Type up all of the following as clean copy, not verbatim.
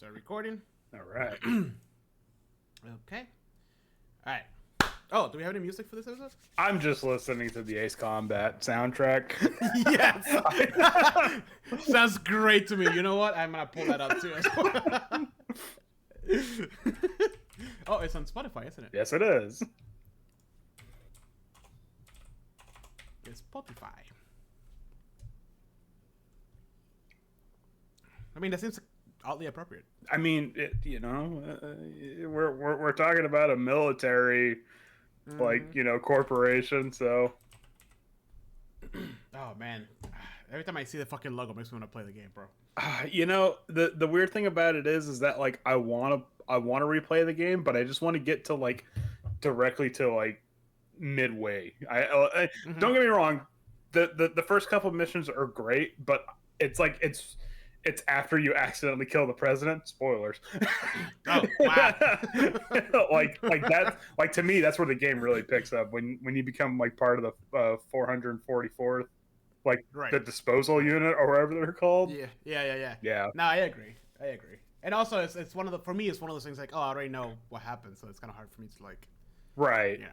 Start recording. All right. Okay. All right. Oh, do we have any music for this episode? I'm just listening to the Ace Combat soundtrack. Yes. Sounds great to me. You know what? I'm gonna pull that up too. Oh, it's on Spotify, isn't it? Yes, it is. It's Spotify. I mean, that seems oddly appropriate. I mean, we're talking about a military, corporation. So, oh man, every time I see the fucking logo, it makes me want to play the game, bro. the weird thing about it is that like I want to replay the game, but I just want to get to directly to midway. Don't get me wrong, the first couple of missions are great, but it's after you accidentally kill the president. Spoilers. Oh wow! To me, that's where the game really picks up when you become part of the 444th, right. The disposal unit or whatever they're called. Yeah. No, I agree. And also, it's one of the for me, it's one of those things I already know what happens, so it's kind of hard for me to Right. Yeah.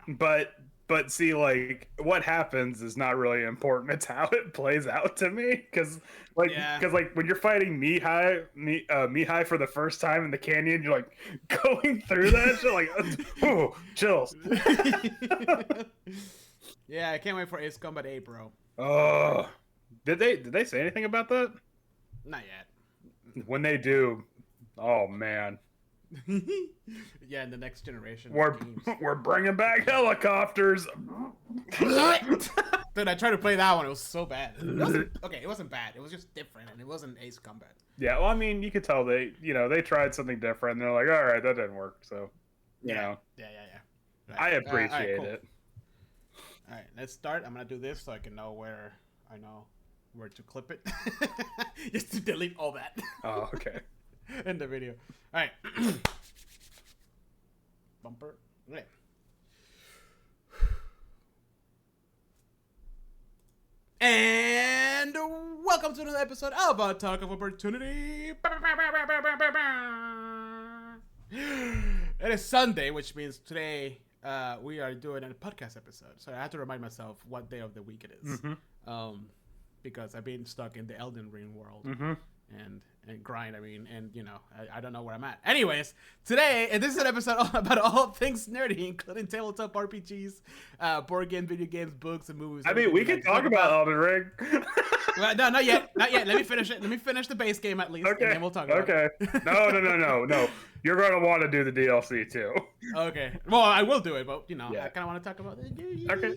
But see, what happens is not really important. It's how it plays out to me. Because when you're fighting Mihai for the first time in the canyon, you're going through that shit, oh, chills. Yeah, I can't wait for Ace Combat 8, bro. Oh, did they say anything about that? Not yet. When they do, oh man. Yeah, in the next generation. We're bringing back helicopters. Dude, I tried to play that one. It was so bad. It wasn't bad. It was just different, and it wasn't Ace Combat. Yeah, well, I mean, you could tell they tried something different. And they're like, all right, that didn't work. So, Yeah. Right. I appreciate it. All right, let's start. I'm gonna do this so I can know where to clip it, just to delete all that. Oh, okay. In the video. All right. Bumper. Right. And welcome to another episode of A Talk of Opportunity. It is Sunday, which means today we are doing a podcast episode. So I have to remind myself what day of the week it is. Mm-hmm. Because I've been stuck in the Elden Ring world. Mm-hmm. And grind, I don't know where I'm at. Anyways, today, and this is an episode about all things nerdy, including tabletop RPGs, board game, video games, books, and movies. I mean, we can talk about Elden Ring. Well, no, not yet. Let me finish it. Let me finish the base game at least, and then we'll talk about it. Okay. No. You're going to want to do the DLC, too. Okay. Well, I will do it, but, I kind of want to talk about it. Okay.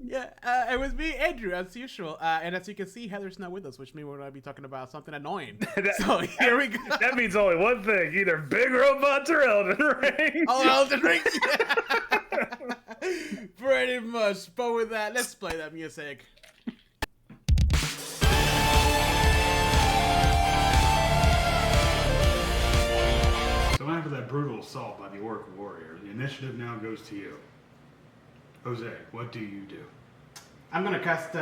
Yeah. It was me, Andrew, as usual. And as you can see, Heather's not with us, which means we're going to be talking about something annoying. So here we go. That means only one thing. Either big robots or Elden Ring. Oh, Elden Ring. Yeah. Pretty much. But with that, let's play that music. So after that brutal assault by the Orc warrior, the initiative now goes to you. Jose, what do you do? I'm gonna cast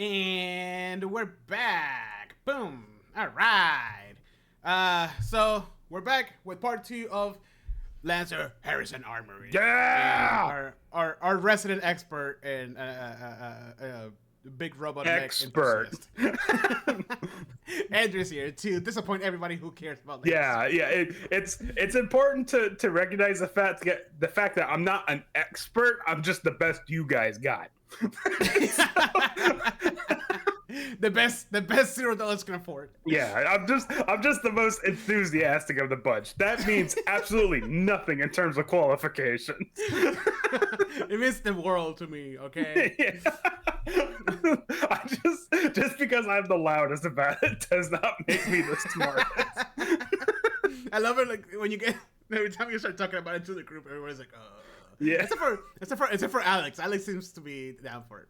and we're back. Boom. All right. So we're back with part 2 of Lancer Harrison Armory. Yeah. Our resident expert and big robot expert. Andrew's here to disappoint everybody who cares about Lancer. Yeah. It's important to recognize the fact that I'm not an expert. I'm just the best you guys got. The best $0 can afford. Yeah, I'm just the most enthusiastic of the bunch. That means absolutely nothing in terms of qualifications. It means the world to me, okay? Yeah. I just because I'm the loudest about it does not make me the smartest. I love it when you get every time you start talking about it to the group, everybody's like, Yeah. Except for Alex. Alex seems to be down for it.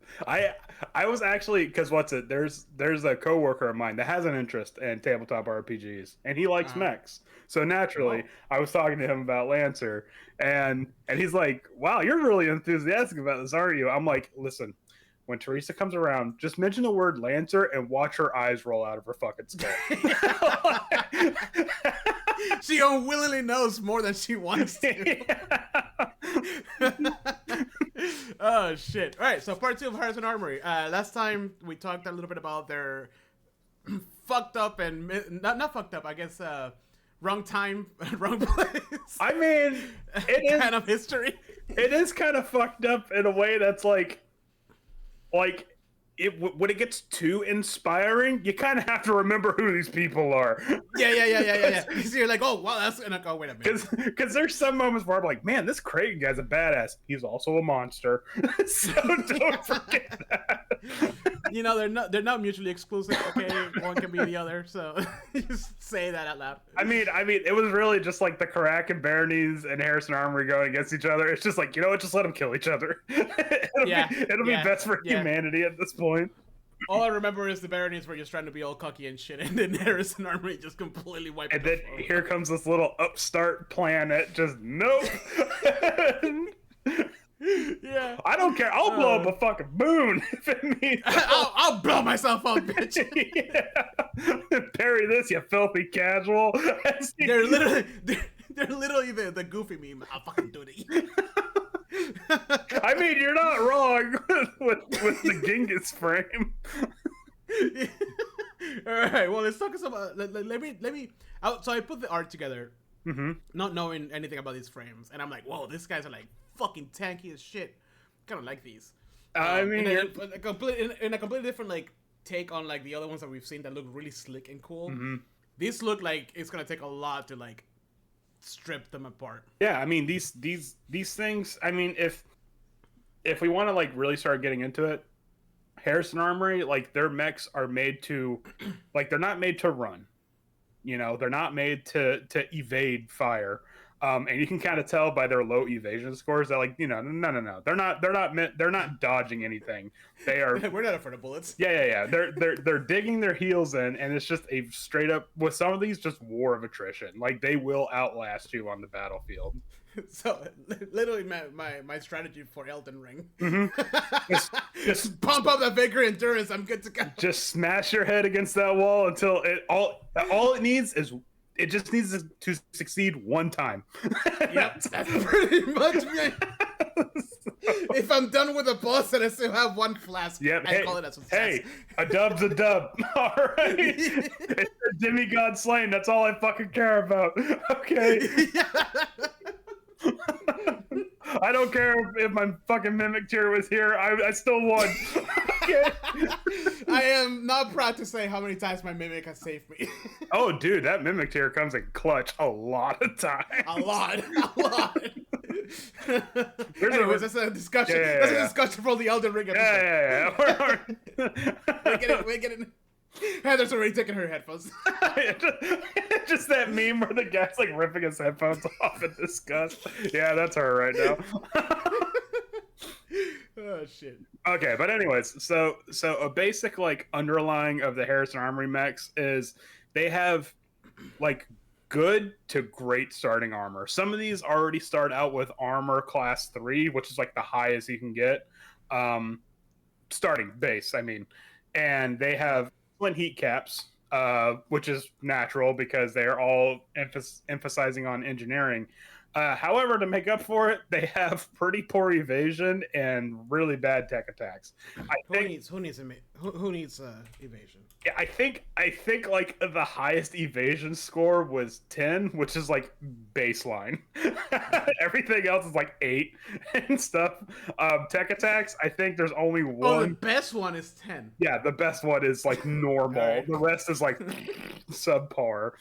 I was actually, because there's a coworker of mine that has an interest in tabletop RPGs, and he likes mechs. So naturally, I was talking to him about Lancer, and he's like, "Wow, you're really enthusiastic about this, aren't you?" I'm like, "Listen, when Teresa comes around, just mention the word Lancer and watch her eyes roll out of her fucking skull." She unwillingly knows more than she wants to. Oh shit! All right, so part 2 of Harrison Armory. Last time we talked a little bit about their fucked up and not fucked up, I guess. Wrong time, wrong place. I mean, it is kind of history. It is kind of fucked up in a way that's like when it gets too inspiring, you kind of have to remember who these people are. Yeah. So you're like, oh, wow, that's gonna go. Wait a minute. Because there's some moments where I'm like, man, this Creighton guy's a badass. He's also a monster. So don't forget that. You know, they're not mutually exclusive. Okay, one can be the other. So just say that out loud. I mean, it was really just like the Karak and Berenice and Harrison Armory going against each other. It's just like, you know what? Just let them kill each other. It'll be best for humanity at this point. All I remember is the Berenice were just trying to be all cocky and shit, and then Harrison Armory just completely wiped. And then here comes this little upstart planet. Just nope. Yeah, I don't care. I'll blow up a fucking moon if it means. I'll blow myself up, bitch. Yeah. Parry this, you filthy casual. They're literally the goofy meme. I'll fucking do it. I mean, you're not wrong with the Genghis frame. All right. Well, let's talk about. Let me. So I put the art together, not knowing anything about these frames, and I'm like, whoa, these guys are like fucking tanky as shit. Kind of like these. I mean, in a completely different like take on like the other ones that we've seen that look really slick and cool. These look like it's gonna take a lot to like strip them apart. Yeah, I mean these things. I mean, if we want to like really start getting into it, Harrison Armory, like their mechs are made to, like they're not made to run. You know, they're not made to evade fire. And you can kind of tell by their low evasion scores that, like, you know, no, they're not dodging anything. They are. We're not afraid of bullets. Yeah. They're digging their heels in, and it's just a straight up, with some of these, just war of attrition. Like they will outlast you on the battlefield. So literally, my strategy for Elden Ring. Just pump up that vigor endurance. I'm good to go. Just smash your head against that wall until all it needs is. It just needs to succeed one time. Yep, that's pretty much me. If I'm done with a boss and I still have one flask, I call it a success. Hey, a dub's a dub. All right. It's a demigod slain. That's all I fucking care about. Okay. I don't care if my fucking mimic tier was here. I still won. Okay. I am not proud to say how many times my mimic has saved me. Oh, dude, that mimic tier comes in clutch a lot of times. A lot. Anyways, that's a discussion. That's a discussion for the Elden Ring episode. Yeah. We're getting. Heather's already taking her headphones. Just that meme where the guy's like ripping his headphones off in disgust. Yeah, that's her right now. Oh shit. Okay, but anyways, so a basic like underlying of the Harrison Armory mechs is they have like good to great starting armor. Some of these already start out with armor class 3, which is like the highest you can get. Starting base, I mean. And they have heat caps, which is natural because they are all emphasizing on engineering. However, to make up for it, they have pretty poor evasion and really bad tech attacks. Who needs evasion? Yeah, I think like the highest evasion score was 10, which is like baseline. Everything else is like 8 and stuff. Tech attacks, I think there's only one. Oh, the best one is 10. Yeah, the best one is like normal. Right. The rest is like subpar.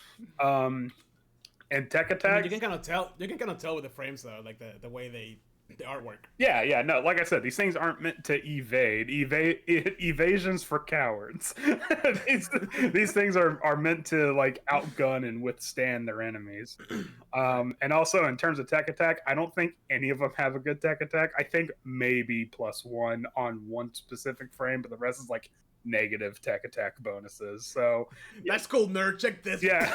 And tech attacks. I mean, you can kind of tell with the frames though, like the way they The artwork. Yeah, no, like I said, these things aren't meant to evade. Evasion's for cowards. these things are meant to like outgun and withstand their enemies. And also in terms of tech attack, I don't think any of them have a good tech attack. I think maybe +1 on one specific frame, but the rest is like negative tech attack bonuses. So that's cool, nerd. Check this. Yeah.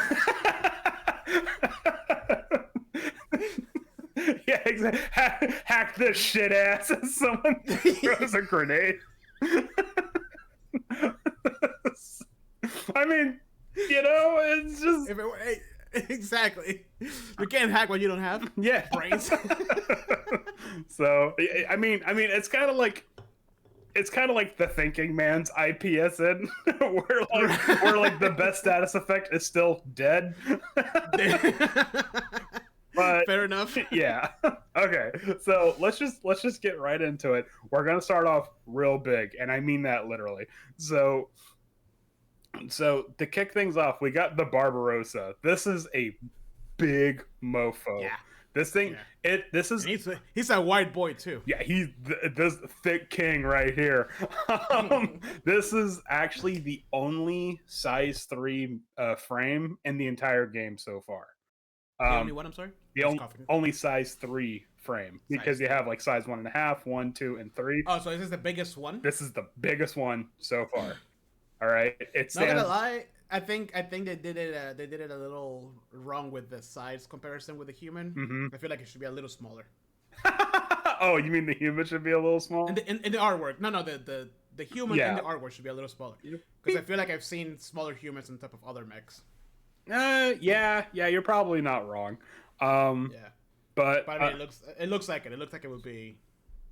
Yeah, exactly. Hack this shit ass as someone throws a grenade. I mean, you know, it's just exactly. You can't hack what you don't have. Yeah, brains. So I mean, it's kind of like the thinking man's IPSN, where like the best status effect is still dead. But fair enough. Yeah. Okay. So let's just get right into it. We're gonna start off real big, and I mean that literally. So to kick things off, we got the Barbarossa. This is a big mofo. Yeah. This thing, he's a white boy too. Yeah, he's this thick king right here. This is actually the only size 3 frame in the entire game so far. The only one, I'm sorry? The only size 3 frame, because you have like size 1.5, 1, 2, and 3. Oh, so is this the biggest one? This is the biggest one so far. All right, it's not gonna lie. I think they did it a little wrong with the size comparison with the human. Mm-hmm. I feel like it should be a little smaller. Oh, you mean the human should be a little small? In the artwork, no, the human in the artwork should be a little smaller. Because I feel like I've seen smaller humans on top of other mechs. Yeah, you're probably not wrong. But I mean, it looks like it. It looks like it would be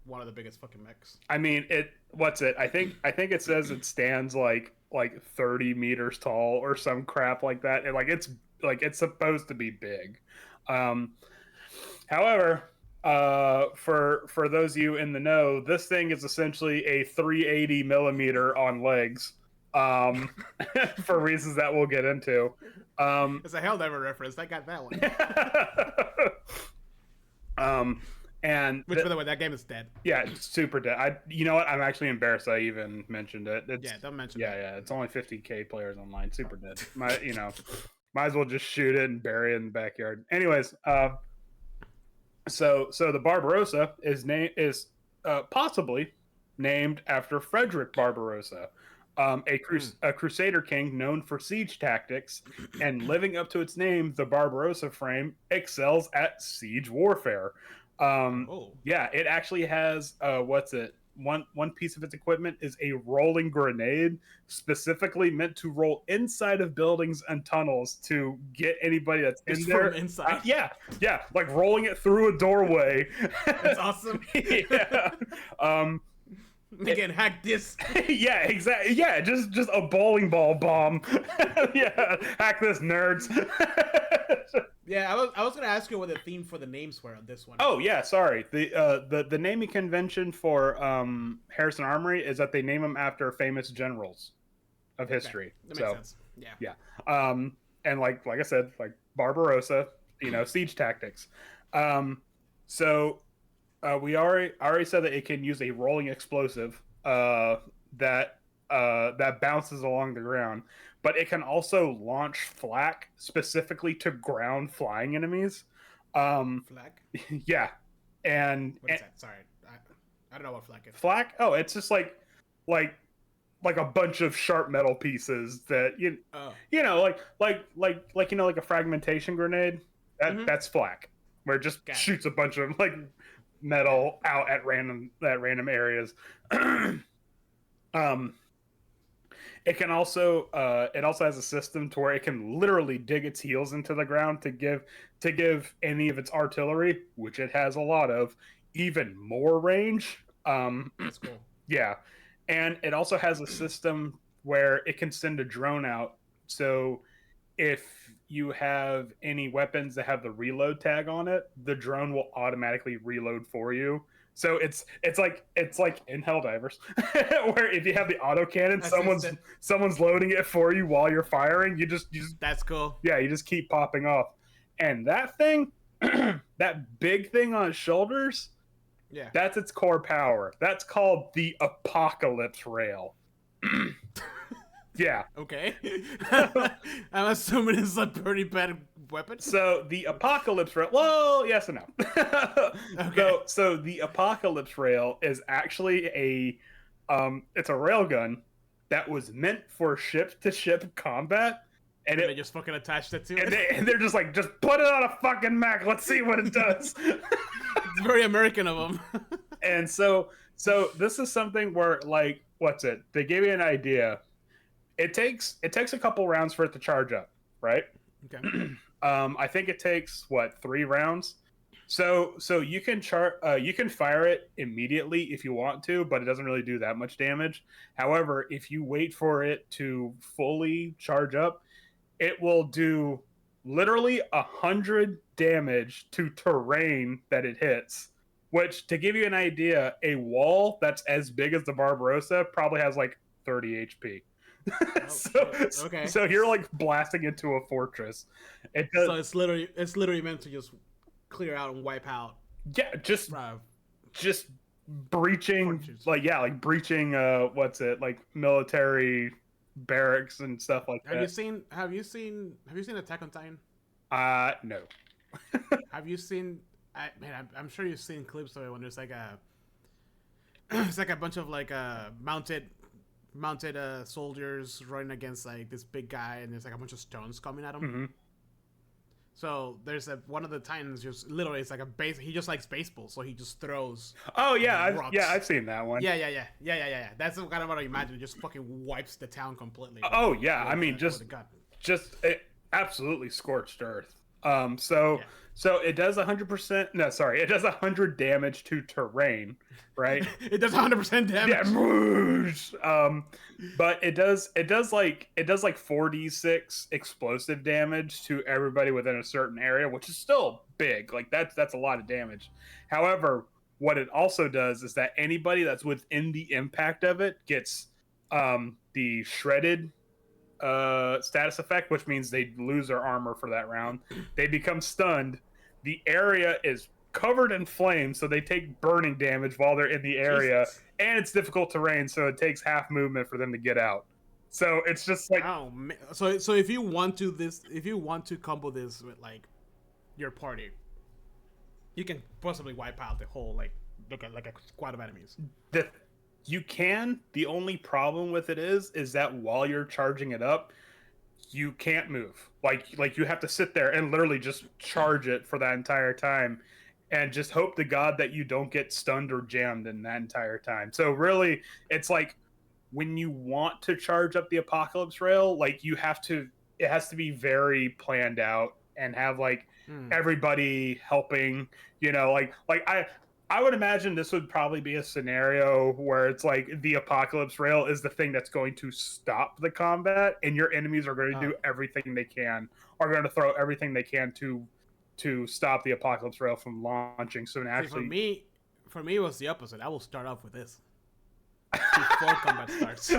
one of the biggest fucking mechs. I mean, what's it? I think it says it stands like 30 meters tall or some crap like that, and it's supposed to be big. However, for those of you in the know, this thing is essentially a 380 millimeter on legs. For reasons that we'll get into. It's a Helldiver reference. I got that one. And by the way, that game is dead. Yeah, it's super dead. You know what? I'm actually embarrassed I even mentioned it. Don't mention it. Yeah, it's only 50k players online. Super dead. Might as well just shoot it and bury it in the backyard. Anyways, so the Barbarossa is possibly named after Frederick Barbarossa. A crusader king known for siege tactics, and living up to its name, the Barbarossa frame excels at siege warfare. Yeah, it actually has one piece of its equipment is a rolling grenade specifically meant to roll inside of buildings and tunnels to get anybody that's in there. From inside. Yeah, like rolling it through a doorway. That's awesome. Yeah. Again, hack this. Yeah, exactly. Yeah, just a bowling ball bomb. Yeah, hack this, nerds. Yeah, I was gonna ask you what the theme for the names were on this one. Oh yeah, sorry. The naming convention for Harrison Armory is that they name them after famous generals of history. Okay. That makes sense. Yeah. And like I said, like Barbarossa, siege tactics. We already said that it can use a rolling explosive that bounces along the ground, but it can also launch flak specifically to ground flying enemies. Flak? Yeah, and what is that? Sorry, I don't know what flak is. Flak? Oh, it's just like a bunch of sharp metal pieces that like a fragmentation grenade. That's flak, where it just shoots a bunch of like metal out at random areas. It can also has a system to where it can literally dig its heels into the ground to give any of its artillery, which it has a lot of, even more range. That's cool. Yeah, and it also has a system where it can send a drone out. So if you have any weapons that have the reload tag on it, the drone will automatically reload for you. So it's like in Helldivers, where if you have the autocannon, someone's loading it for you while you're firing. You just that's cool. Yeah, you just keep popping off. And that thing, that big thing on its shoulders, Yeah. That's its core power. That's called the Apocalypse Rail. Yeah. Okay. I'm assuming it's a pretty bad weapon. So the Apocalypse Rail. Well, yes and no. Okay. So the Apocalypse Rail is actually it's a railgun that was meant for ship-to-ship combat, and they just fucking attached it to it. and they're just like, just put it on a fucking mech. Let's see what it does. It's very American of them. And so this is something where, like, what's it? They gave you an idea. It takes a couple rounds for it to charge up, right? Okay. I think it takes 3 rounds. So you can you can fire it immediately if you want to, but it doesn't really do that much damage. However, if you wait for it to fully charge up, it will do literally 100 damage to terrain that it hits. Which, to give you an idea, a wall that's as big as the Barbarossa probably has like 30 HP. Okay. So you're like blasting into a fortress. So it's literally meant to just clear out and wipe out. Yeah, just breaching fortresses. like breaching like military barracks and stuff like that. Have you seen Attack on Titan? No. Have you seen? I'm sure you've seen clips of it when there's like it's like a bunch of like mounted soldiers running against like this big guy, and there's like a bunch of stones coming at him. Mm-hmm. So there's one of the Titans just literally, it's like a base. He just likes baseball, so he just throws. Oh yeah, rocks. I've seen that one. Yeah. That's kind of what I imagine. It just fucking wipes the town completely. Oh yeah, I mean just absolutely scorched earth. So it does 100%. No, sorry, it does 100 damage to terrain, right? It does 100% damage. Yeah, but it does like 4d6 explosive damage to everybody within a certain area, which is still big. Like that's a lot of damage. However, what it also does is that anybody that's within the impact of it gets the shredded status effect, which means they lose their armor for that round. They become stunned. The area is covered in flames, so they take burning damage while they're in the area. Jesus. And it's difficult terrain, so it takes half movement for them to get out. So it's just like, oh man. So if you want to combo this with like your party, you can possibly wipe out the whole like a squad of enemies. You can. The only problem with it is that while you're charging it up, you can't move. Like you have to sit there and literally just charge it for that entire time, and just hope to God that you don't get stunned or jammed in that entire time. So really, it's like when you want to charge up the Apocalypse Rail, like it has to be very planned out and have like everybody helping. You know, like I would imagine this would probably be a scenario where it's like the Apocalypse Rail is the thing that's going to stop the combat, and your enemies are going to do everything they can, are going to throw everything they can to stop the Apocalypse Rail from launching. So naturally, for me, it was the opposite. I will start off with this before combat starts.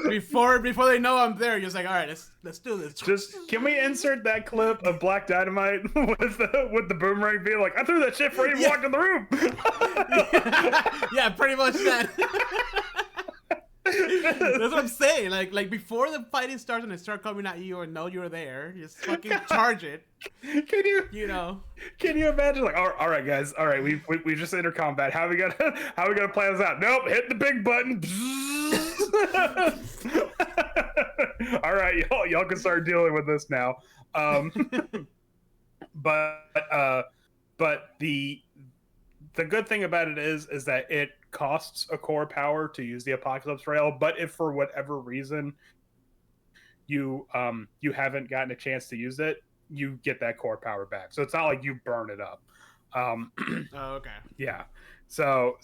before they know I'm there, you're just like, all right, let's do this. Just can we insert that clip of Black Dynamite with the boomerang being like, I threw that shit before you walked in the room. Yeah, pretty much that. That's what I'm saying. Like before the fighting starts and they start coming at you or know you're there, just fucking charge it. Can you imagine? Like, all right, guys. All right, we just entered combat. How we gonna plan this out? Nope. Hit the big button. All right, y'all can start dealing with this now. But the good thing about it is that it costs a core power to use the Apocalypse Rail, but if for whatever reason you haven't gotten a chance to use it, you get that core power back. So it's not like you burn it up. Oh, okay. Yeah. So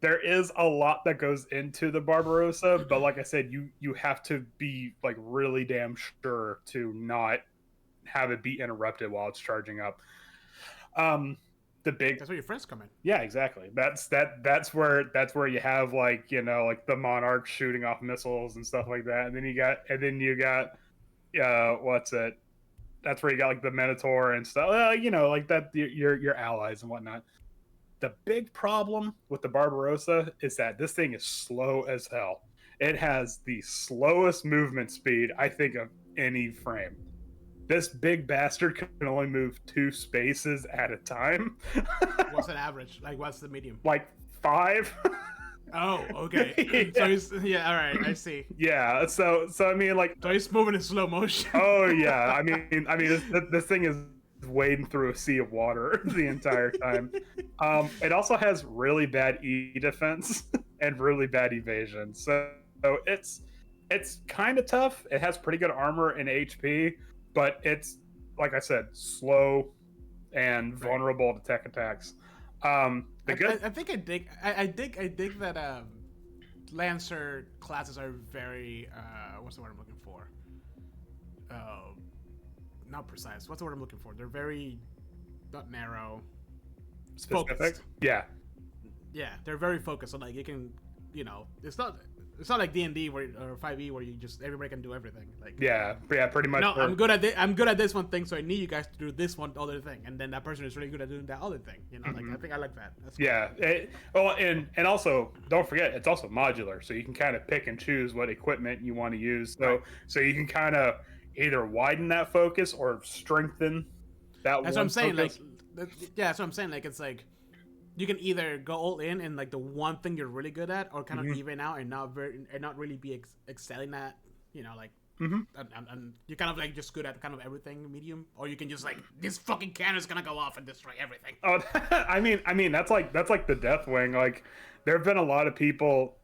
there is a lot that goes into the Barbarossa, but like I said, you have to be like really damn sure to not have it be interrupted while it's charging up. That's where your friends come in. Yeah, exactly. That's where you have like, you know, like the Monarch shooting off missiles and stuff like that. And then you got what's it? that's where you got like the Minotaur and stuff. You know, like that your allies and whatnot. The big problem with the Barbarossa is that this thing is slow as hell. It has the slowest movement speed, I think, of any frame. This big bastard can only move 2 spaces at a time. What's an average? Like, what's the medium? Like 5. Oh, okay. So he's, yeah, all right, I see. Yeah, so I mean, like, so he's moving in slow motion. Oh yeah, I mean, this thing is wading through a sea of water the entire time. It also has really bad E defense and really bad evasion, so it's kind of tough. It has pretty good armor and HP, but it's, like I said, slow and vulnerable to tech attacks. I think I dig that Lancer classes are very what's the word I'm looking for? Not precise. What's the word I'm looking for? They're very not narrow. Specific. Focused. Yeah. Yeah, they're very focused. So like you can, you know, it's not like D&D or 5e where you just everybody can do everything. Like yeah, pretty much. No, I'm good at this one thing, so I need you guys to do this one other thing, and then that person is really good at doing that other thing. You know, like I think I like that. That's cool. And also don't forget it's also modular, so you can kind of pick and choose what equipment you want to use. So you can kind of either widen that focus or strengthen that. That's what I'm saying. Focus. That's what I'm saying. Like it's like you can either go all in and like the one thing you're really good at, or kind of even out and not really be excelling at, you know, like and you're kind of like just good at kind of everything medium, or you can just like this fucking cannon's gonna go off and destroy everything. Oh, I mean that's like the Deathwing. Like there have been a lot of people.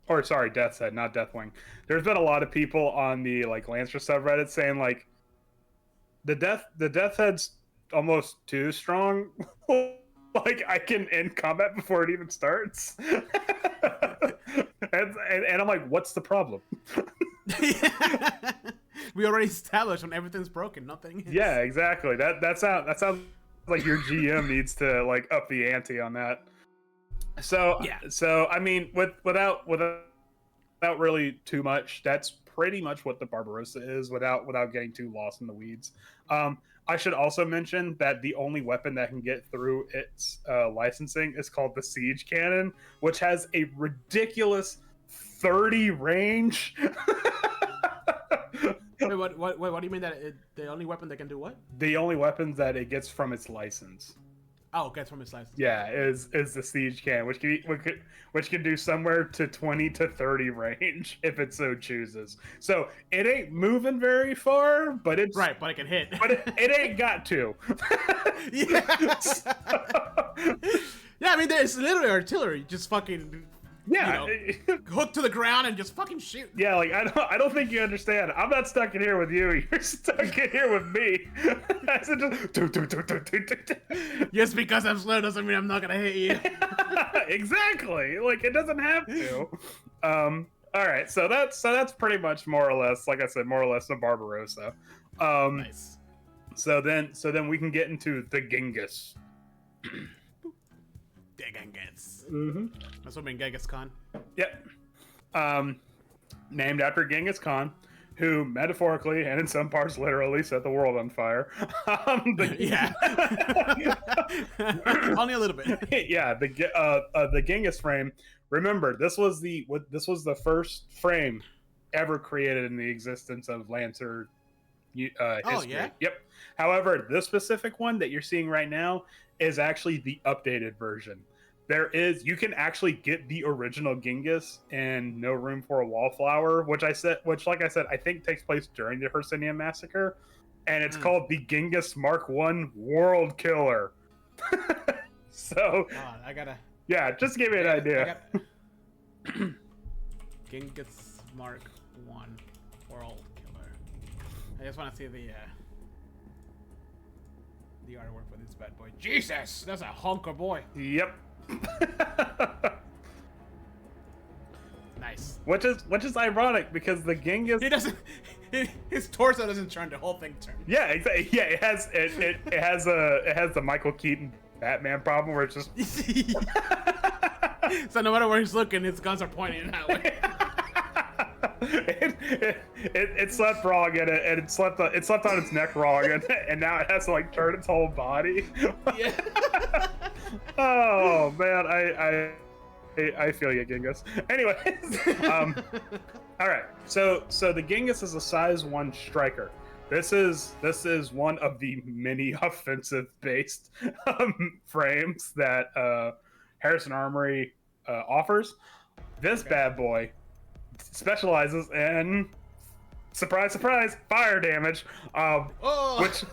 Or sorry, Death's Head, not Deathwing. There's been a lot of people on the like Lancer subreddit saying like the Death Head's almost too strong. Like I can end combat before it even starts. and I'm like, what's the problem? We already established when everything's broken, nothing is. Yeah, exactly. That sounds like your GM needs to like up the ante on that. So I mean, without really too much, that's pretty much what the Barbarossa is, without getting too lost in the weeds. I should also mention that the only weapon that can get through its licensing is called the Siege Cannon, which has a ridiculous 30 range. Wait, what do you mean that the only weapon that can do what? The only weapons that it gets from its license. Oh, gets from its license. Yeah, is the Siege Cannon, which can do somewhere to 20 to 30 range if it so chooses. So it ain't moving very far, but it's right, but it can hit. But it ain't got to. Yeah. Yeah, I mean, there's literally artillery, just fucking. Yeah, you know, hook to the ground and just fucking shoot. Yeah, like I don't think you understand. I'm not stuck in here with you. You're stuck in here with me. Just because I'm slow doesn't mean I'm not gonna hit you. Exactly. Like it doesn't have to. All right, so that's pretty much more or less, like I said, more or less the Barbarossa. Nice. So then we can get into the Genghis. Genghis. Mm-hmm. That's what mean Genghis Khan. Yep. Named after Genghis Khan, who metaphorically and in some parts literally set the world on fire. Yeah. Only a little bit. Yeah. The Genghis frame. Remember, this was the first frame ever created in the existence of Lancer history. Oh yeah. Yep. However, this specific one that you're seeing right now is actually the updated version. You can actually get the original Genghis in No Room for a Wallflower, which like I said, I think takes place during the Hercynian Massacre, and it's called the Genghis Mark I World Killer. So, I gotta. Yeah, just give me an idea. Genghis Mark I World Killer. I just want to see the artwork for this bad boy. Jesus, that's a hunker boy. Yep. Nice. Which is ironic because the Genghis his torso doesn't turn, the whole thing turns. Yeah, exactly. Yeah, it has the Michael Keaton Batman problem where it's just so no matter where he's looking, his guns are pointing that way. it slept wrong and it slept on its neck wrong and now it has to like turn its whole body. Yeah. Oh man, I feel you, Genghis. Anyways, all right. So the Genghis is a size 1 striker. This is one of the many offensive based frames that Harrison Armory offers. This bad boy specializes in, surprise, surprise, fire damage,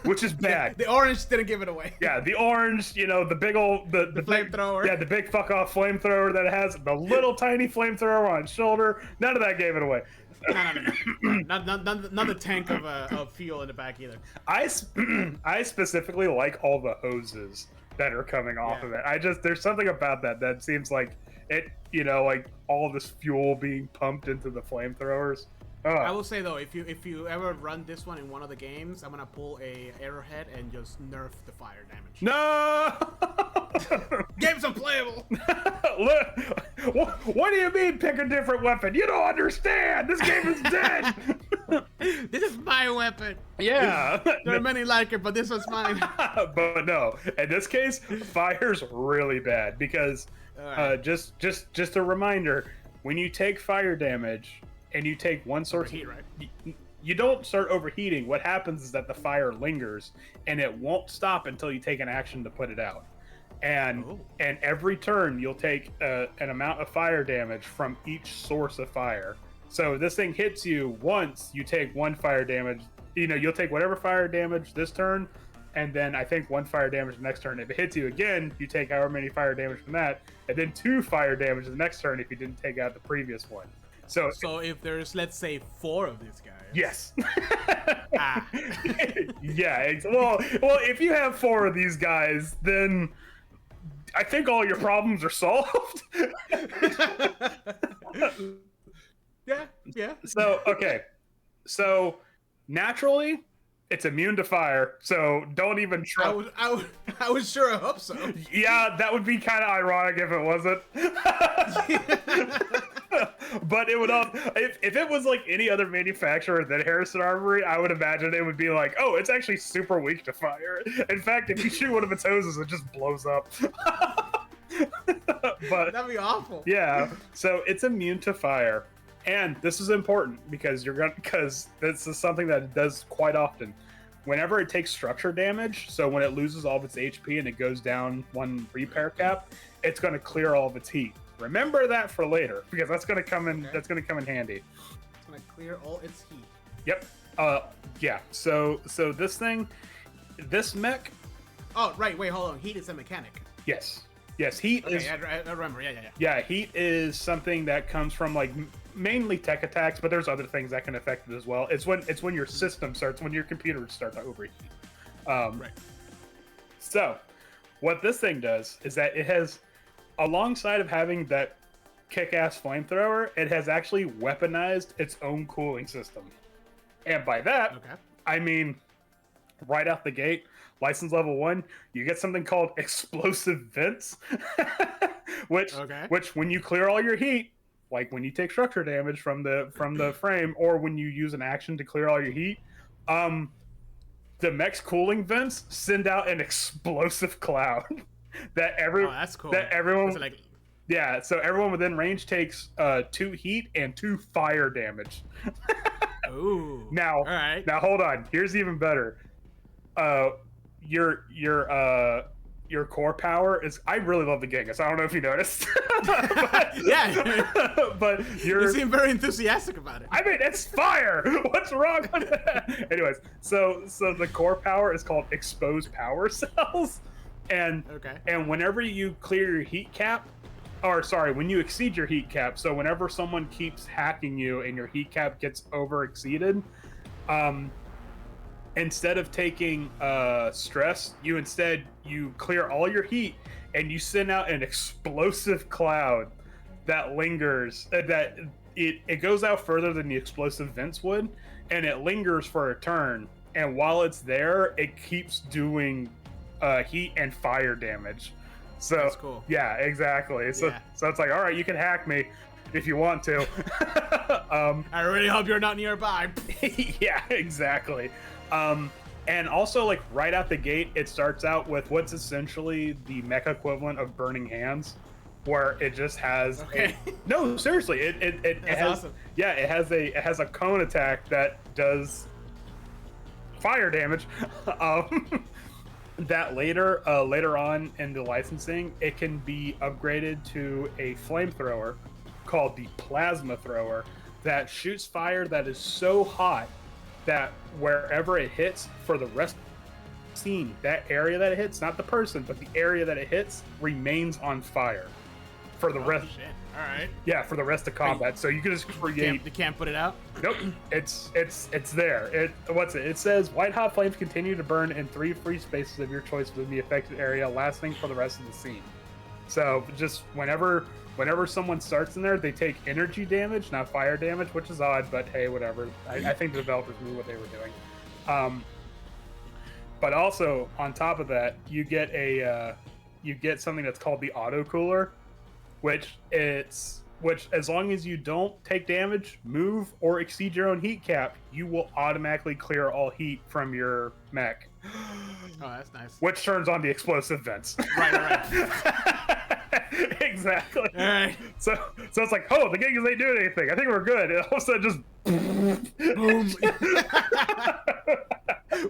which is bad. The orange didn't give it away. Yeah, the orange, the big old the flamethrower. Yeah, the big fuck off flamethrower that it has, the little tiny flamethrower on its shoulder. None of that gave it away. No. Not the tank of fuel in the back either. I specifically like all the hoses that are coming off of it. There's something about that seems like it, like all this fuel being pumped into the flamethrowers. I will say though, if you ever run this one in one of the games, I'm gonna pull a arrowhead and just nerf the fire damage. No! Game's unplayable. What do you mean pick a different weapon? You don't understand. This game is dead. This is my weapon. Yeah. There are many like it, but this one's mine. But no, in this case, fire's really bad because just a reminder, when you take fire damage and you take one source Overheat, right? you don't start overheating. What happens is that the fire lingers and it won't stop until you take an action to put it out. And every turn you'll take an amount of fire damage from each source of fire. So this thing hits you once, you take 1 fire damage. You'll take whatever fire damage this turn, and then I think 1 fire damage the next turn. If it hits you again, you take however many fire damage from that, and then 2 fire damage the next turn if you didn't take out the previous one. So if there's, let's say, 4 of these guys. Yes. Yeah. Well, if you have 4 of these guys, then I think all your problems are solved. Yeah. So, okay. So, naturally, it's immune to fire, so don't even try. I would sure hope so. Yeah, that would be kind of ironic if it wasn't. But it would if it was like any other manufacturer than Harrison Armory, I would imagine it would be like, oh, it's actually super weak to fire. In fact, if you shoot one of its hoses, it just blows up. But that'd be awful. Yeah, so it's immune to fire. And this is important because this is something that it does quite often. Whenever it takes structure damage, so when it loses all of its HP and it goes down 1 repair cap, it's going to clear all of its heat. Remember that for later because that's going to come in. Okay. That's going to come in handy. It's going to clear all its heat. Yep. Yeah. So this mech. Oh right. Wait. Hold on. Heat is a mechanic. Yes. Heat is. I remember. Yeah. Yeah. Heat is something that comes from like mainly tech attacks, but there's other things that can affect it as well. It's when your system starts, when your computer starts to overheat. Right. So, what this thing does is that it has, alongside of having that kick-ass flamethrower, it has actually weaponized its own cooling system. And by that, I mean, right out the gate, license level 1, you get something called explosive vents, which when you clear all your heat, like when you take structure damage from the frame, or when you use an action to clear all your heat, the mech's cooling vents send out an explosive cloud that's cool. That everyone so everyone within range takes 2 heat and 2 fire damage. Ooh. Now, all right. Now hold on. Here's even better. Your core power is. I really love the Genghis. I don't know if you noticed. But you seem very enthusiastic about it. I mean, it's fire. What's wrong with that? Anyways, so the core power is called exposed power cells, and whenever you clear your heat cap, when you exceed your heat cap, so whenever someone keeps hacking you and your heat cap gets over exceeded, instead of taking stress, you clear all your heat and you send out an explosive cloud that lingers. That it goes out further than the explosive vents would, and it lingers for a turn. And while it's there, it keeps doing heat and fire damage. So That's cool. yeah, exactly. So Yeah. so it's like, all right, you can hack me if you want to. I really hope you're not nearby. Yeah, exactly. And also, like, right out the gate, it starts out with what's essentially the mech equivalent of Burning Hands, where it just has no, seriously, it That's has awesome. yeah, it has a cone attack that does fire damage. That later on in the licensing, it can be upgraded to a flamethrower called the plasma thrower that shoots fire that is so hot that wherever it hits for the rest of the scene, that area that it hits, not the person, but the area that it hits, remains on fire for the rest. Shit. All right. Yeah, for the rest of combat. So you can just create. You can't put it out. Nope, it's there. It says white hot flames continue to burn in 3 free spaces of your choice within the affected area, lasting for the rest of the scene. So just whenever someone starts in there, they take energy damage, not fire damage, which is odd, but hey, whatever. I think the developers knew what they were doing. But also on top of that, you get something that's called the auto cooler, which as long as you don't take damage, move, or exceed your own heat cap, you will automatically clear all heat from your mech. Oh, that's nice. Which turns on the explosive vents. Right. Exactly. All right. So it's like, oh, the Genghis ain't doing anything. I think we're good. And all of a sudden, just Boom.